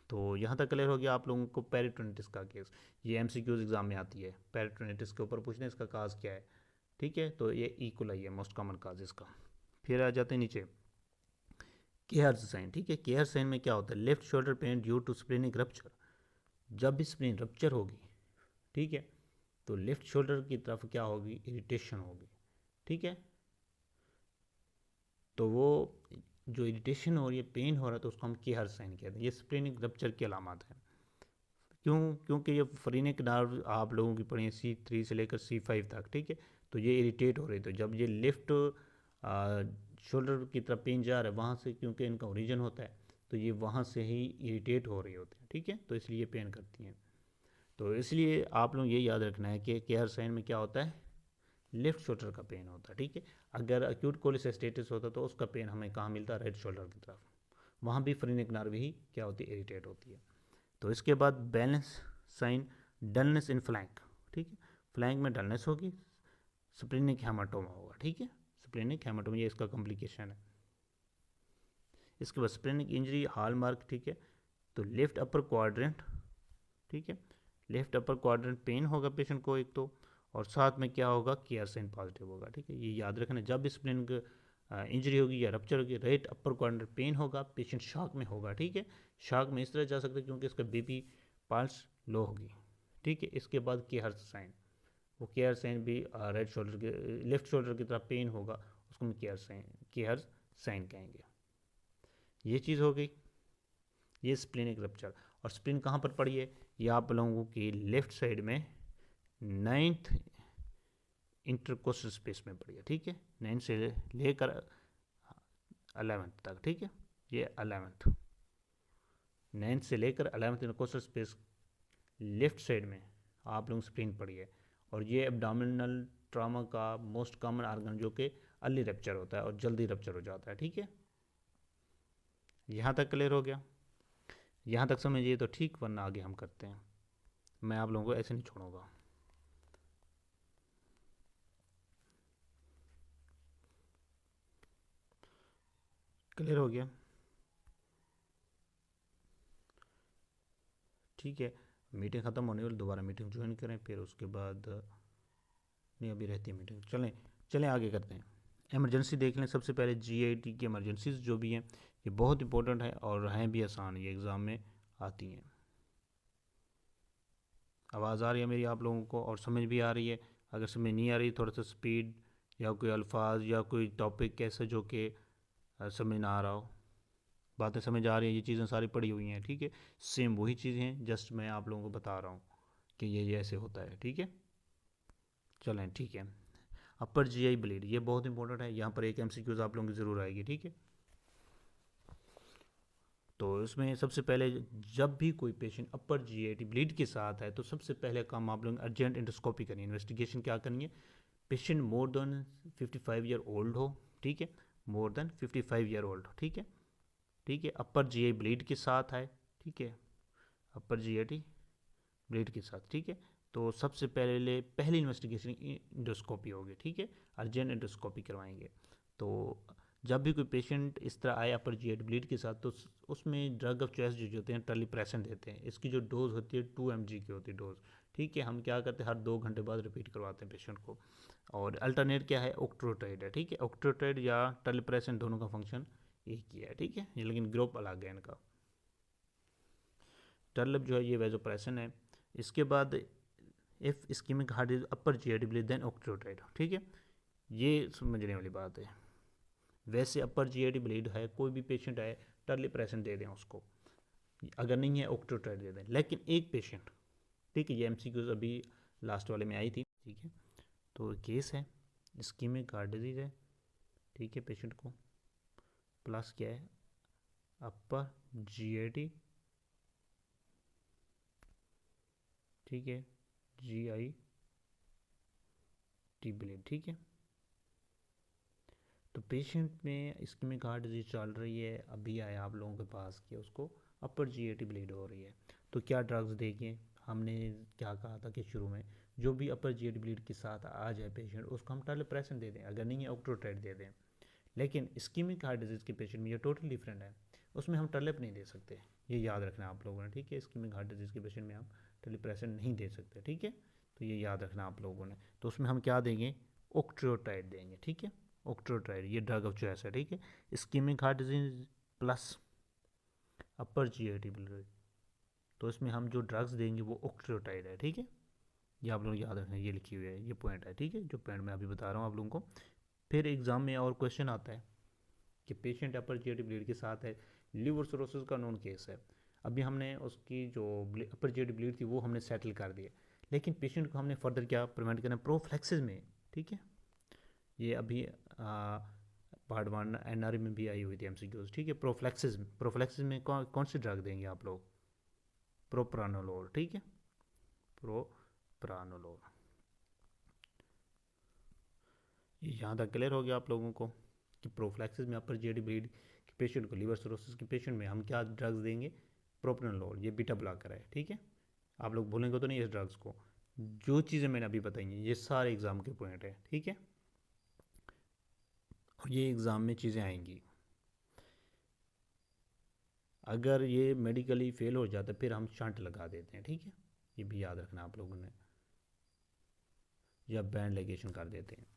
तो यहाँ तक क्लियर हो गया आप लोगों को पेरिटोनिटिस का केस, ये एमसीक्यूज एग्जाम में आती है, पेरिटोनिटिस के ऊपर पूछने इसका काज क्या है, ठीक है। तो ये इक्वलाई है मोस्ट कॉमन काज इसका। फिर आ जाते हैं नीचे, केयर्स साइन, ठीक है। केयर साइन में क्या होता है, left shoulder pain due to splenic rupture, जब भी स्प्लेन रप्चर होगी, ठीक है, तो लेफ्ट शोल्डर की तरफ क्या होगी, इरिटेशन होगी, ठीक है। तो वो जो इरिटेशन हो रही है, पेन हो रहा है, तो उसको हम केयर साइन कहते हैं, ये स्प्लेनिक रप्चर की अलामत है। क्योंकि ये फ्रीनिक नर्व आप लोगों की पढ़ी है C3 से लेकर C5 तक, ठीक है। तो ये इरिटेट हो रही, तो जब ये लेफ्ट शोल्डर की तरफ पेन जा रहा है वहाँ से, क्योंकि इनका ओरिजिन होता है, तो ये वहाँ से ही इरिटेट हो रही होती है, ठीक है। तो इसलिए पेन करती हैं। तो इसलिए आप लोग ये याद रखना है कि केयर साइन में क्या होता है, लेफ्ट शोल्डर का पेन होता है, ठीक है। अगर अक्यूट कोलिसिस्टेटिस होता तो उसका पेन हमें कहाँ मिलता है, राइट शोल्डर की तरफ, वहाँ भी फ्रीनिक नर्व ही क्या होती है, इरिटेट होती है। तो इसके बाद बैलेंस साइन, डलनेस इन फ्लैंक, ठीक है, फ्लैंक में डलनेस होगी, स्प्लेनिक हेमाटोमा होगा, ठीक है, स्प्लेनिक हेमाटोमा ये इसका कॉम्प्लिकेशन है। इसके बाद स्प्लेनिक इंजरी हॉलमार्क, ठीक है, तो लेफ्ट अपर क्वाड्रेंट, ठीक है, लेफ्ट अपर क्वाड्रेंट पेन होगा पेशेंट को एक तो, और साथ में क्या होगा, केयर साइन पॉजिटिव होगा, ठीक है। ये याद रखना, जब स्प्लेनिक इंजरी होगी या रप्चर होगी, राइट अपर क्वाड्रेंट पेन होगा, पेशेंट शॉक में होगा, ठीक है। शॉक में इस तरह जा सकता है क्योंकि इसका बीपी पल्स लो होगी, ठीक है। इसके बाद केयर साइन, वो केयर साइन भी राइट शोल्डर के, लेफ्ट शोल्डर की तरफ पेन होगा, उसको हम केयर साइन कहेंगे। ये चीज़ हो गई। ये स्प्लेनिक रप्चर। और स्प्लीन कहाँ पर पड़ी है? ये आप लोगों की लेफ्ट साइड में 9th इंटरकोस्टल स्पेस में पड़ी है, ठीक है, 9 से लेकर 11th तक, ठीक है, ये 11th 9 से लेकर 11th intercostal space left side में आप लोगों स्प्लीन पड़ी है। और ये एब्डोमिनल ट्रामा का मोस्ट कॉमन आर्गन जो कि अर्ली रप्चर होता है और जल्दी रप्चर हो जाता है, ठीक है। यहाँ तक क्लियर हो गया? यहाँ तक समझिए तो ठीक, वरना आगे हम करते हैं। मैं आप लोगों को ऐसे नहीं छोड़ूंगा। क्लियर हो गया? ठीक है, मीटिंग ख़त्म होने वाली, दोबारा मीटिंग ज्वाइन करें, फिर उसके बाद नहीं अभी रहती है मीटिंग। चलें चलें आगे करते हैं। इमरजेंसी देख लें। सबसे पहले जीआईटी की इमरजेंसीज जो भी हैं ये बहुत इंपॉर्टेंट है और हैं भी आसान, ये एग्ज़ाम में आती हैं। आवाज़ आ रही है मेरी आप लोगों को और समझ भी आ रही है? अगर समझ नहीं आ रही थोड़ा सा स्पीड या कोई अल्फाज या कोई टॉपिक ऐसा जो कि समझ ना आ रहा हो, बातें समझ आ रही हैं, ये चीज़ें सारी पड़ी हुई हैं, ठीक है। सेम वही चीज़ें हैं, जस्ट मैं आप लोगों को बता रहा हूँ कि ये ऐसे होता है, ठीक है। चलें ठीक है। अपर जीआई ब्लीड ये बहुत इंपॉर्टेंट है, यहाँ पर एक एमसीक्यूज आप लोगों की ज़रूर आएगी, ठीक है। तो इसमें सबसे पहले जब भी कोई पेशेंट अपर जीआईटी ब्लीड के साथ है तो सबसे पहले काम आप लोग अर्जेंट इंडोस्कोपी करनी है। इन्वेस्टिगेशन क्या करनी है? Patient more than 55 year old हो, ठीक है, मोर देन 55 ईयर ओल्ड, ठीक है, ठीक है, अपर जीआई ब्लीड के साथ है, ठीक है, अपर जीआईटी ब्लीड के साथ, ठीक है। तो सबसे पहली इन्वेस्टिगेशन इंडोस्कोपी होगी, ठीक है, अर्जेंट इंडोस्कोपी करवाएंगे। तो जब भी कोई पेशेंट इस तरह आए अपर जीआईटी ब्लीड के साथ तो उसमें ड्रग ऑफ चॉइस जो होते हैं टर्लीप्रेसेंट देते हैं। इसकी जो डोज होती है 2 mg की होती है डोज, ठीक है। हम क्या करते हैं, हर 2 घंटे बाद रिपीट करवाते हैं पेशेंट को। और अल्टरनेट क्या है? ऑक्ट्रोटाइड है, ठीक है। ऑक्ट्रोटाइड या टर्लीप्रेसेंट दोनों का फंक्शन एक ही है, ठीक है, ये लेकिन ग्रुप अलग है इनका। टर्लब जो है ये वेजोप्रेसन है। इसके बाद if ischaemic heart is upper GIT bleed then octreotide, ठीक है, ये समझने वाली बात है। वैसे अपर जीआईटी ब्लीड है, कोई भी पेशेंट है टर्लीप्रेसेंट दे दें उसको, अगर नहीं है ऑक्ट्रोटाइड दे दें। लेकिन एक पेशेंट, ठीक है, ये एमसीक्यूज अभी लास्ट वाले में आई थी, ठीक है। तो केस है इस्कीमिक हार्ट डिजीज है, ठीक है, पेशेंट को प्लस क्या है अपर जीआईटी, ठीक है, जीआईटी ब्लीड, ठीक है। तो पेशेंट में इस्कीमिक हार्ट डिजीज चल रही है, अभी आया आप लोगों के पास कि उसको अपर जीआईटी ब्लीड हो रही है, तो क्या ड्रग्स देंगे? हमने क्या कहा था कि शुरू में जो भी अपर जीआईटी ब्लीड के साथ आ जाए पेशेंट उसको हम टर्लीप्रेसेंट दे दें, अगर नहीं है ऑक्ट्रोटाइड दे दें। लेकिन इस्कीमिक हार्ट डिजीज़ के पेशेंट में ये टोटली डिफरेंट है, उसमें हम टर्लिप नहीं दे सकते, ये याद रखना आप लोगों ने, ठीक है। इस्कीमिक हार्ट डिजीज़ के पेशेंट में हम टर्लीप्रेसेंट नहीं दे सकते, ठीक है, तो ये याद रखना आप लोगों ने। तो उसमें हम क्या देंगे? ऑक्ट्रोटाइड देंगे, ठीक है, ऑक्ट्रोटाइड ये ड्रग ऑफ चॉइस है, ठीक है। Ischemic heart disease plus upper GIT bleed, तो इसमें हम जो ड्रग्स देंगे वो ऑक्ट्रोटाइड है, ठीक है, ये आप लोग याद रखना, ये लिखी हुई है, ये पॉइंट है, ठीक है, जो पॉइंट मैं अभी बता रहा हूँ आप लोगों को। फिर एग्जाम में और क्वेश्चन आता है कि पेशेंट अपर जीआईटी ब्लीड के साथ है, लिवर सिरोसिस का नॉन केस है। अभी हमने उसकी जो अपर जीआईटी ब्लीड थी वो हमने सेटल कर दिया, लेकिन पेशेंट को हमने फर्दर क्या प्रिवेंट करना है? प्रोफ्लेक्सिस में, ठीक है, ये अभी पार्ट 1 एनआरई में भी आई हुई थी एमसीक्यूज, ठीक है। प्रोफ्लेक्सिस में कौन सी ड्रग देंगे आप लोग? प्रोप्रानोलोल, ठीक है, प्रोप्रानोलोल। यहाँ तक क्लियर हो गया आप लोगों को कि प्रोफ्लेक्सिस में अपर जीआईटी ब्लीड के पेशेंट को, लिवर सिरोसिस के पेशेंट में हम क्या ड्रग्स देंगे? प्रोप्रानोलोल, ये बीटा ब्लॉकर है, ठीक है। आप लोग भूलेंगे तो नहीं इस ड्रग्स को, जो चीज़ें मैंने अभी बताई हैं ये सारे एग्जाम के पॉइंट है, ठीक है, और ये एग्ज़ाम में चीज़ें आएंगी। अगर ये मेडिकली फेल हो जाता है फिर हम शंट लगा देते हैं, ठीक है, ये भी याद रखना आप लोगों ने, या बैंड लेगेशन कर देते हैं।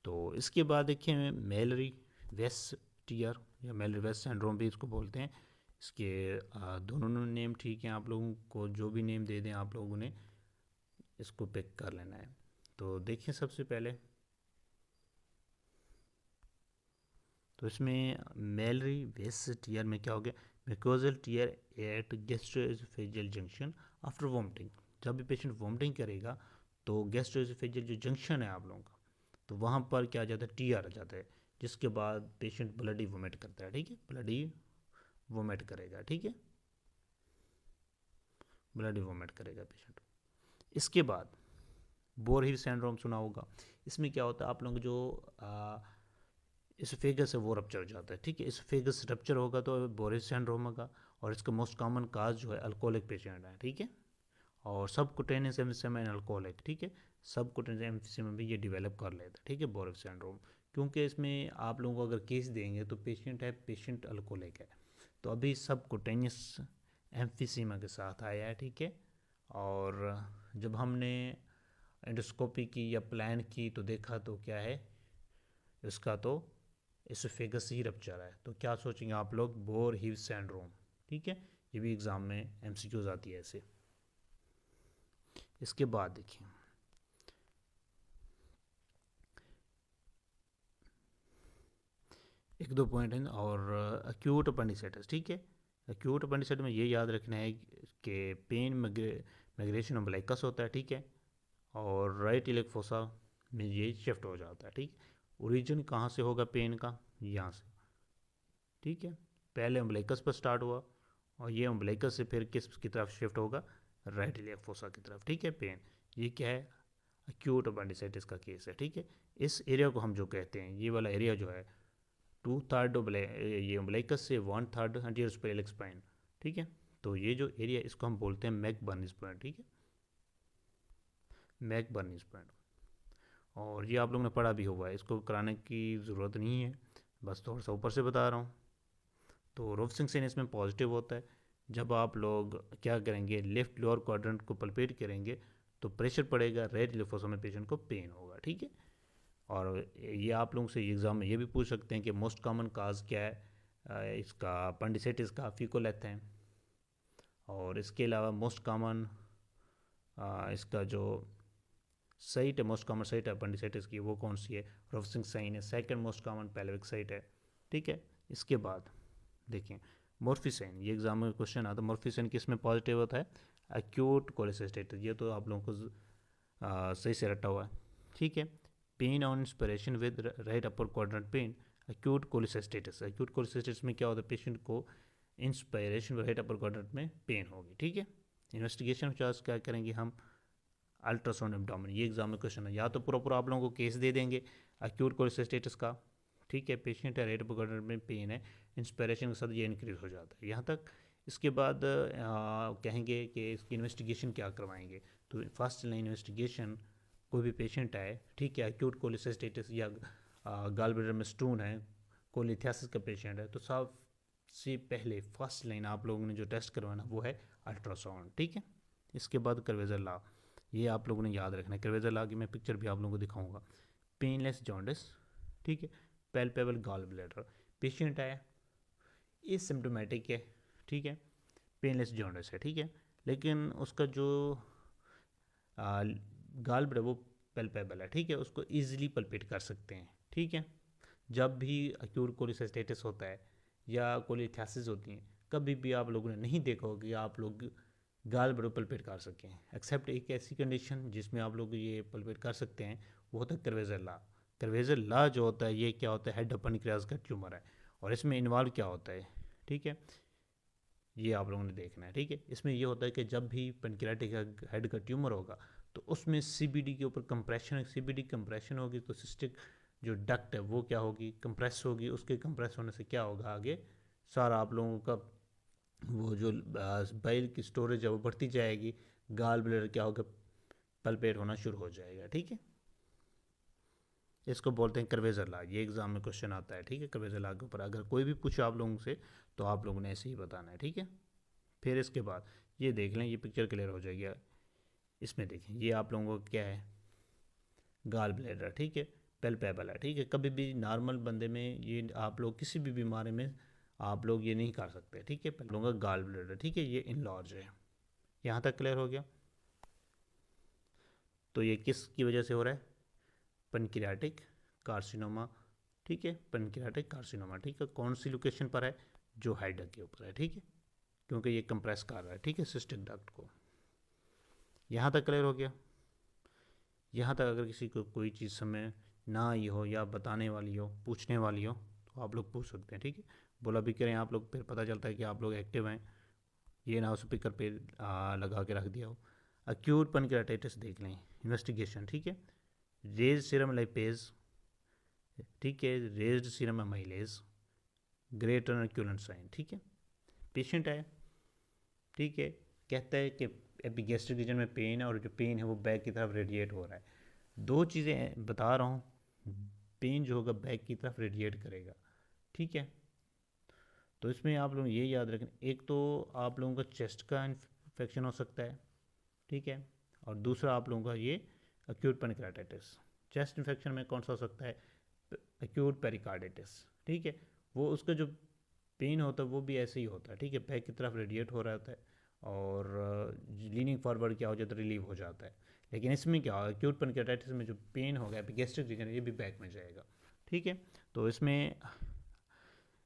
तो इसके बाद देखिए मेलरी वेस्टियर या मेलरी वेस्ट सिंड्रोम भी इसको बोलते हैं। इसके दोनों नेम ठीक हैं, आप लोगों को जो भी नेम दे दें आप लोगों ने इसको पिक कर लेना है। तो देखिए सबसे पहले तो इसमें मेलरी वेस्टियर में क्या हो गया? Mucosal tear at gastroesophageal junction after vomiting. जब भी पेशेंट वॉमिटिंग करेगा तो गैस्ट्रोएसोफेजियल जो जंक्शन है आप लोगों का, तो वहाँ पर क्या आ जाता है, टीआर आ जाता है, जिसके बाद पेशेंट ब्लडी वोमिट करता है। ठीक है, ब्लडी वोमिट करेगा। ठीक है, ब्लडी वोमिट करेगा पेशेंट। इसके बाद बोरहिल सिंड्रोम सुना होगा। इसमें क्या होता है, आप लोग जो इसोफेगस है वो रप्चर हो जाता है। ठीक है, इसोफेगस रप्चर होगा तो बोरहिल सिंड्रोम होगा, और इसका मोस्ट कॉमन काज जो है अल्कोहलिक पेशेंट है। ठीक है, और सब कुटेनियस एम्फिसेमा एंड अल्कोहलिक। ठीक है, सब कुटेनियस एम्फिसेमा भी ये डेवलप कर लेता है। ठीक है, बोरहिल सिंड्रोम, क्योंकि इसमें आप लोगों को अगर केस देंगे तो पेशेंट अल्कोहलिक है, तो अभी सब कुटेनियस एम्फिसेमा के साथ आया है। ठीक है, और जब हमने एंडोस्कोपी की या प्लान की तो देखा तो क्या है, इसका तो एसोफेगस ही रप्चर है। तो क्या सोचेंगे आप लोग, बोरहिल सिंड्रोम। ठीक है, ये भी एग्जाम में एमसीक्यूज आती है ऐसे। इसके बाद देखिए एक दो पॉइंट हैं और अक्यूट अपेंडिसाइटिस। ठीक है, अक्यूट अपेंडिसाइटिस में ये याद रखना है कि पेन माइग्रेशन अम्बलाइकस होता है। ठीक है, और राइट इलेक फोसा में ये शिफ्ट हो जाता है। ठीक, ओरिजिन कहाँ से होगा पेन का, यहाँ से। ठीक है, पहले अम्बलाइकस पर स्टार्ट हुआ और ये अम्बलाइकस से फिर किस की तरफ शिफ्ट होगा, राइट इलियक फोसा की तरफ। ठीक है, पेन, ये क्या है, अक्यूट अपेंडिसाइटिस का केस है। ठीक है, इस एरिया को हम जो कहते हैं, ये वाला एरिया जो है 2/3 ये अम्बलाइकस से 1/3 एंटीरियर स्पाइनल स्पाइन। ठीक है, तो ये जो एरिया इसको हम बोलते हैं मैकबर्नीज पॉइंट। ठीक है, मैकबर्नीज पॉइंट, और ये आप लोगों ने पढ़ा भी हुआ है, इसको कराने की ज़रूरत नहीं है, बस थोड़ा सा ऊपर से बता रहा हूँ। तो रोफसिंग सेन इसमें पॉजिटिव होता है। जब आप लोग क्या करेंगे, लेफ्ट लोअर क्वाड्रेंट को पल्पेट करेंगे तो प्रेशर पड़ेगा, राइट लिफोसम में पेशेंट को पेन होगा। ठीक है, और ये आप लोगों से एग्ज़ाम में ये भी पूछ सकते हैं कि मोस्ट कॉमन काज क्या है इसका, अपेंडिसाइटिस का फीकोलैथेन, और इसके अलावा मोस्ट कॉमन इसका जो साइट है, मोस्ट कॉमन साइट है अपेंडिसाइटिस की, वो कौन सी है, रोफसिंग साइन है। Second most common pelvic site है। ठीक है, इसके बाद देखिए मोर्फिसाइन, ये एग्जाम में क्वेश्चन आता है, मोर्फिसाइन किस में पॉजिटिव होता है, एक्यूट कोलेसिस्टेटिस। ये तो आप लोगों को सही से रटा हुआ है। ठीक है, pain on inspiration with right upper quadrant pain, acute cholecystitis. Acute cholecystitis में क्या होता है, पेशेंट को inspiration with right upper quadrant में पेन होगी। ठीक है, इन्वेस्टिगेशन चार्ज क्या करेंगे हम, अल्ट्रासाउंड एब्डोमेन। ये एग्जाम में क्वेश्चन है, या तो पूरा आप लोगों को केस दे देंगे एक्यूट कोलेसिस्टेटिस का। ठीक है, पेशेंट है, राइट अपर क्वाड्रेंट में पेन है, इंस्पायरेशन के साथ ये इंक्रीज हो जाता है यहाँ तक। इसके बाद कहेंगे कि इसकी इन्वेस्टिगेशन क्या करवाएंगे, तो फर्स्ट लाइन इन्वेस्टिगेशन, कोई भी पेशेंट आए, ठीक है, एक्यूट कोलेसिस्टेटिस या गॉल ब्लैडर में स्टोन है, कोलिथियासिस का पेशेंट है, तो सबसे पहले फर्स्ट लाइन आप लोगों ने जो टेस्ट करवाना वो है अल्ट्रासाउंड। ठीक है, इसके बाद कर्वेजर लॉ, ये आप लोगों ने याद रखना है। कर्वेजर लॉ की मैं पिक्चर भी आप लोगों को दिखाऊंगा। पेनलेस जॉन्डिस, ठीक है, पैल्पेबल गॉल ब्लैडर, पेशेंट आया एसिम्प्टोमेटिक है, ठीक है, पेनलेस जॉन्डिस है। ठीक है, लेकिन उसका जो गॉल ब्लैडर वो पैल्पेबल है। ठीक है, उसको ईजिली पल्पेट कर सकते हैं। ठीक है, जब भी एक्यूट कोलिसिस्टेटिस होता है या कोलिथियासिस होती है, कभी भी आप लोगों ने नहीं देखा होगा कि आप लोग गाल ब्लैडर पल्पेट कर सकें, एक्सेप्ट एक ऐसी कंडीशन जिसमें आप लोग ये पल्पेट कर सकते हैं, वो होता है कर्वेजर लॉ। कर्वेजर लॉ जो होता है, ये क्या होता है, हेड ऑफ पैनक्रियाज का ट्यूमर है, और इसमें इन्वॉल्व क्या होता है, ठीक है, ये आप लोगों ने देखना है। ठीक है, इसमें ये होता है कि जब भी पैनक्रियाटिक हेड का ट्यूमर होगा तो उसमें सीबीडी के ऊपर कंप्रेशन, सीबीडी कंप्रेशन होगी तो सिस्टिक जो डक्ट है वो क्या होगी, कंप्रेस होगी। उसके कंप्रेस होने से क्या होगा, आगे सारा आप लोगों का वो जो बाइल की स्टोरेज है वो बढ़ती जाएगी, गाल ब्लैडर क्या होगा, पल्पेट होना शुरू हो जाएगा। ठीक है, इसको बोलते हैं कर्वेजर लॉ, ये एग्जाम में क्वेश्चन आता है। ठीक है, कर्वेजर लॉ के ऊपर अगर कोई भी पूछे आप लोगों से तो आप लोगों ने ऐसे ही बताना है। ठीक है, फिर इसके बाद ये देख लें, ये पिक्चर क्लियर हो जाएगी। इसमें देखें, ये आप लोगों का क्या है, गाल ब्लैडर, ठीक है, पैल्पेबल है। ठीक है, कभी भी नॉर्मल बंदे में ये आप लोग किसी भी बीमारी में आप लोग ये नहीं कर सकते। ठीक है, लोगों का गाल ब्लैडर, ठीक है, ये इनलार्ज है। यहाँ तक क्लियर हो गया। तो ये किस की वजह से हो रहा है, पैनक्रियाटिक कार्सिनोमा। ठीक है, पैनक्रियाटिक कार्सिनोमा, ठीक है, कौन सी लोकेशन पर है, जो हेड के ऊपर है, ठीक है, क्योंकि ये कंप्रेस कर रहा है, ठीक है, सिस्टिक डक्ट को। यहाँ तक क्लियर हो गया। यहाँ तक अगर किसी को कोई चीज़ समझ ना आई हो या बताने वाली हो, पूछने वाली हो, तो आप लोग पूछ सकते हैं, ठीक है। बोला भी करें आप लोग, फिर पता चलता है कि आप लोग एक्टिव हैं, ये ना हो स्पीकर पे लगा के रख दिया हो। एक्यूट पैनक्रियाटाइटिस देख लें, इन्वेस्टिगेशन, ठीक है। रेज सीरम लाइपेज, ठीक है, रेज्ड सीरम अमाइलेज, ग्रेट टर्नक्यूलेंट साइन, ठीक है। पेशेंट है, ठीक है, कहता है कि एपिगैस्ट्रिक रीजन में पेन है और जो पेन है वो बैक की तरफ रेडिएट हो रहा है। दो चीज़ें बता रहा हूँ, पेन जो होगा बैक की तरफ रेडिएट करेगा, ठीक है। तो इसमें आप लोग ये याद रखें, एक तो आप लोगों का चेस्ट का इन्फेक्शन हो सकता है, ठीक है, और दूसरा आप लोगों का ये एक्यूट पैनक्रियाटाइटिस। चेस्ट इन्फेक्शन में कौन सा हो सकता है, एक्यूट पेरिकार्डिटिस, ठीक है। वो उसका जो पेन होता है वो भी ऐसे ही होता है, ठीक है, बैक की तरफ रेडिएट हो रहा होता है और लीनिंग फॉरवर्ड क्या हो जाता है, रिलीव हो जाता है। लेकिन इसमें क्या होगा, एक्यूट पैनक्रियाटाइटिस में जो पेन होगा एपिगैस्ट्रिक रीजन, ये भी बैक में जाएगा, ठीक है। तो इसमें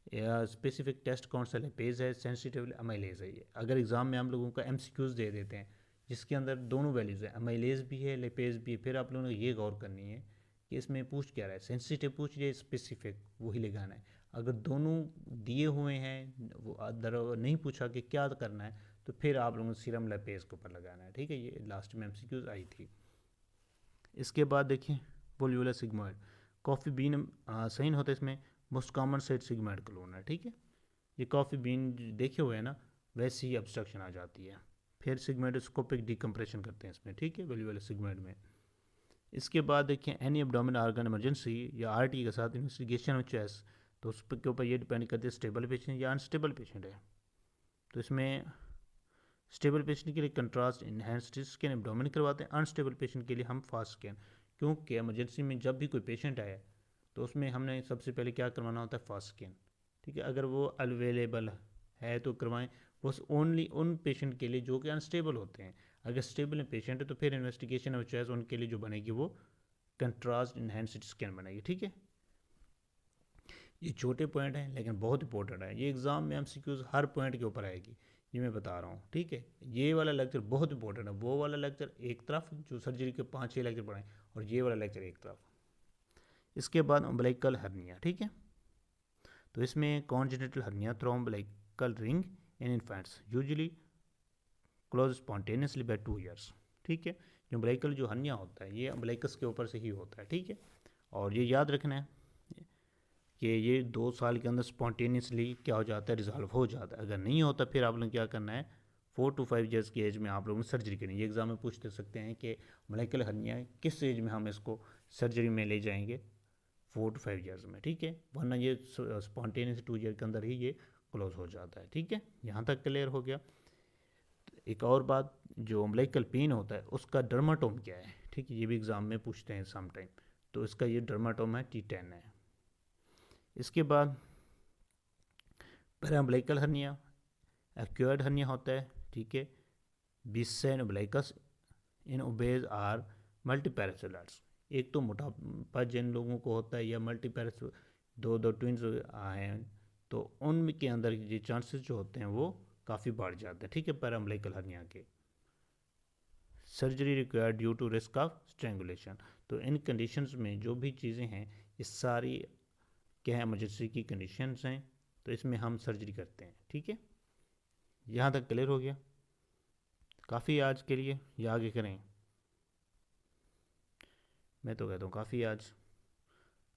या स्पेसिफिक टेस्ट कौन सा लिपेज है, सेंसिटिव अमाइलेज है। ये अगर एग्ज़ाम में हम लोगों का एमसीक्यूज दे देते हैं जिसके अंदर दोनों वैल्यूज़ है, अमाइलेज भी है, लिपेज भी है, फिर आप लोगों ने ये गौर करनी है कि इसमें पूछ क्या रहा है, सेंसिटिव पूछ रही है, स्पेसिफिक वही लगाना है। अगर दोनों दिए हुए हैं, वो अदर नहीं पूछा कि क्या करना है, तो फिर आप लोगों को सीरम लिपेज के ऊपर लगाना है, ठीक है। ये लास्ट में एमसीक्यूज आई थी। इसके बाद देखिए वोल्वुलर सिग्मॉइड, कॉफ़ी बीन साइन होता है इसमें, most common side sigmoid clone है, ठीक है। ये कॉफ़ी बीन देखे हुए हैं ना, वैसे ही ऑब्स्ट्रक्शन आ जाती है, फिर सिग्मोइडोस्कोपिक डिकम्प्रेशन करते हैं इसमें, ठीक है, वोल्वुलर सिग्मॉइड में। इसके बाद देखिए एनी एब्डोमिनल आर्गन इमरजेंसी या आरटी के साथ इन्वेस्टिगेशन ऑफ चेस्ट, तो उस के ऊपर ये डिपेंड करती है स्टेबल पेशेंट या अनस्टेबल पेशेंट है। तो इसमें स्टेबल पेशेंट के लिए कंट्रास्ट इनहेंस्ड स्कैन एब्डोमेन करवाते हैं, अनस्टेबल पेशेंट के लिए हम फास्ट स्कैन, क्योंकि इमरजेंसी में जब भी कोई पेशेंट आए तो उसमें हमने सबसे पहले क्या करवाना होता है, फास्ट स्कैन, ठीक है। अगर वो अवेलेबल है तो करवाएं, बस ओनली उन पेशेंट के लिए जो कि अनस्टेबल होते हैं। अगर स्टेबल पेशेंट है तो फिर इन्वेस्टिगेशन ऑफ चॉइस उनके लिए जो बनेगी वो कंट्रास्ट इनहेंस्ड स्कैन बनेगी, ठीक है। ये छोटे पॉइंट हैं लेकिन बहुत इंपॉर्टेंट है, ये एग्ज़ाम में एमसीक्यूज हर पॉइंट के ऊपर आएगी, ये मैं बता रहा हूँ, ठीक है। ये वाला लेक्चर बहुत इंपॉर्टेंट है, वो वाला लेक्चर एक तरफ जो सर्जरी के 5-6 लेक्चर पढ़ाएं, और ये वाला लेक्चर एक तरफ। इसके बाद अम्बिलिकल हर्निया, ठीक है। तो इसमें congenital hernia through umbilical ring in infants usually close spontaneously by 2 years, ठीक है। जो अम्बिलिकल जो हर्निया होता है ये अम्बिलिकस के ऊपर से ही होता है, ठीक है। और ये याद रखना है कि ये 2 साल के अंदर स्पॉन्टेनियसली क्या हो जाता है, रिजॉल्व हो जाता है। अगर नहीं होता फिर आप लोग क्या करना है, 4 to 5 ईयर्स की एज में आप लोगों ने सर्जरी करनी है। ये एग्जाम में पूछते सकते हैं कि अम्बिलिकल हर्निया किस एज में हम इसको सर्जरी में ले जाएंगे, 4 to 5 ईयर्स में, ठीक है, वरना ये स्पॉन्टेनियस 2 ईयर के अंदर ही ये क्लोज हो जाता है, ठीक है। यहाँ तक क्लियर हो गया। एक और बात, जो अम्बिलिकल पेन होता है उसका डर्माटोम क्या है, ठीक है, ये भी एग्ज़ाम में पूछते हैं सम टाइम, तो इसका ये डर्माटोम है T10 है। इसके बाद पैराअम्बिलिकल हर्निया, एक्वायर्ड हर्निया होता है, ठीक है, बिसेन umbilicus in obese or multiparas. एक तो मोटापा जिन लोगों को होता है या मल्टीपैरास दो ट्विंस हैं, तो उनके अंदर ये चांसेस जो होते हैं वो काफ़ी बढ़ जाते हैं, ठीक है, पैराअम्बिलिकल हर्निया के। Surgery required due to risk of strangulation, तो इन कंडीशंस में जो भी चीज़ें हैं ये सारी क्या है, इमरजेंसी की कंडीशंस हैं, तो इसमें हम सर्जरी करते हैं, ठीक है। यहाँ तक क्लियर हो गया, काफ़ी आज के लिए, या आगे करें, मैं तो कहता हूँ काफ़ी आज,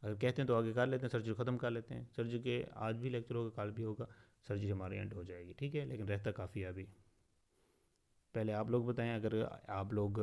अगर कहते हैं तो आगे कर लेते हैं, सर्जरी ख़त्म कर लेते हैं। सर्जरी के आज भी लेक्चर होगा, कल भी होगा, सर्जरी हमारे एंड हो जाएगी, ठीक है। लेकिन रहता काफ़ी है अभी। पहले आप लोग बताएं, अगर आप लोग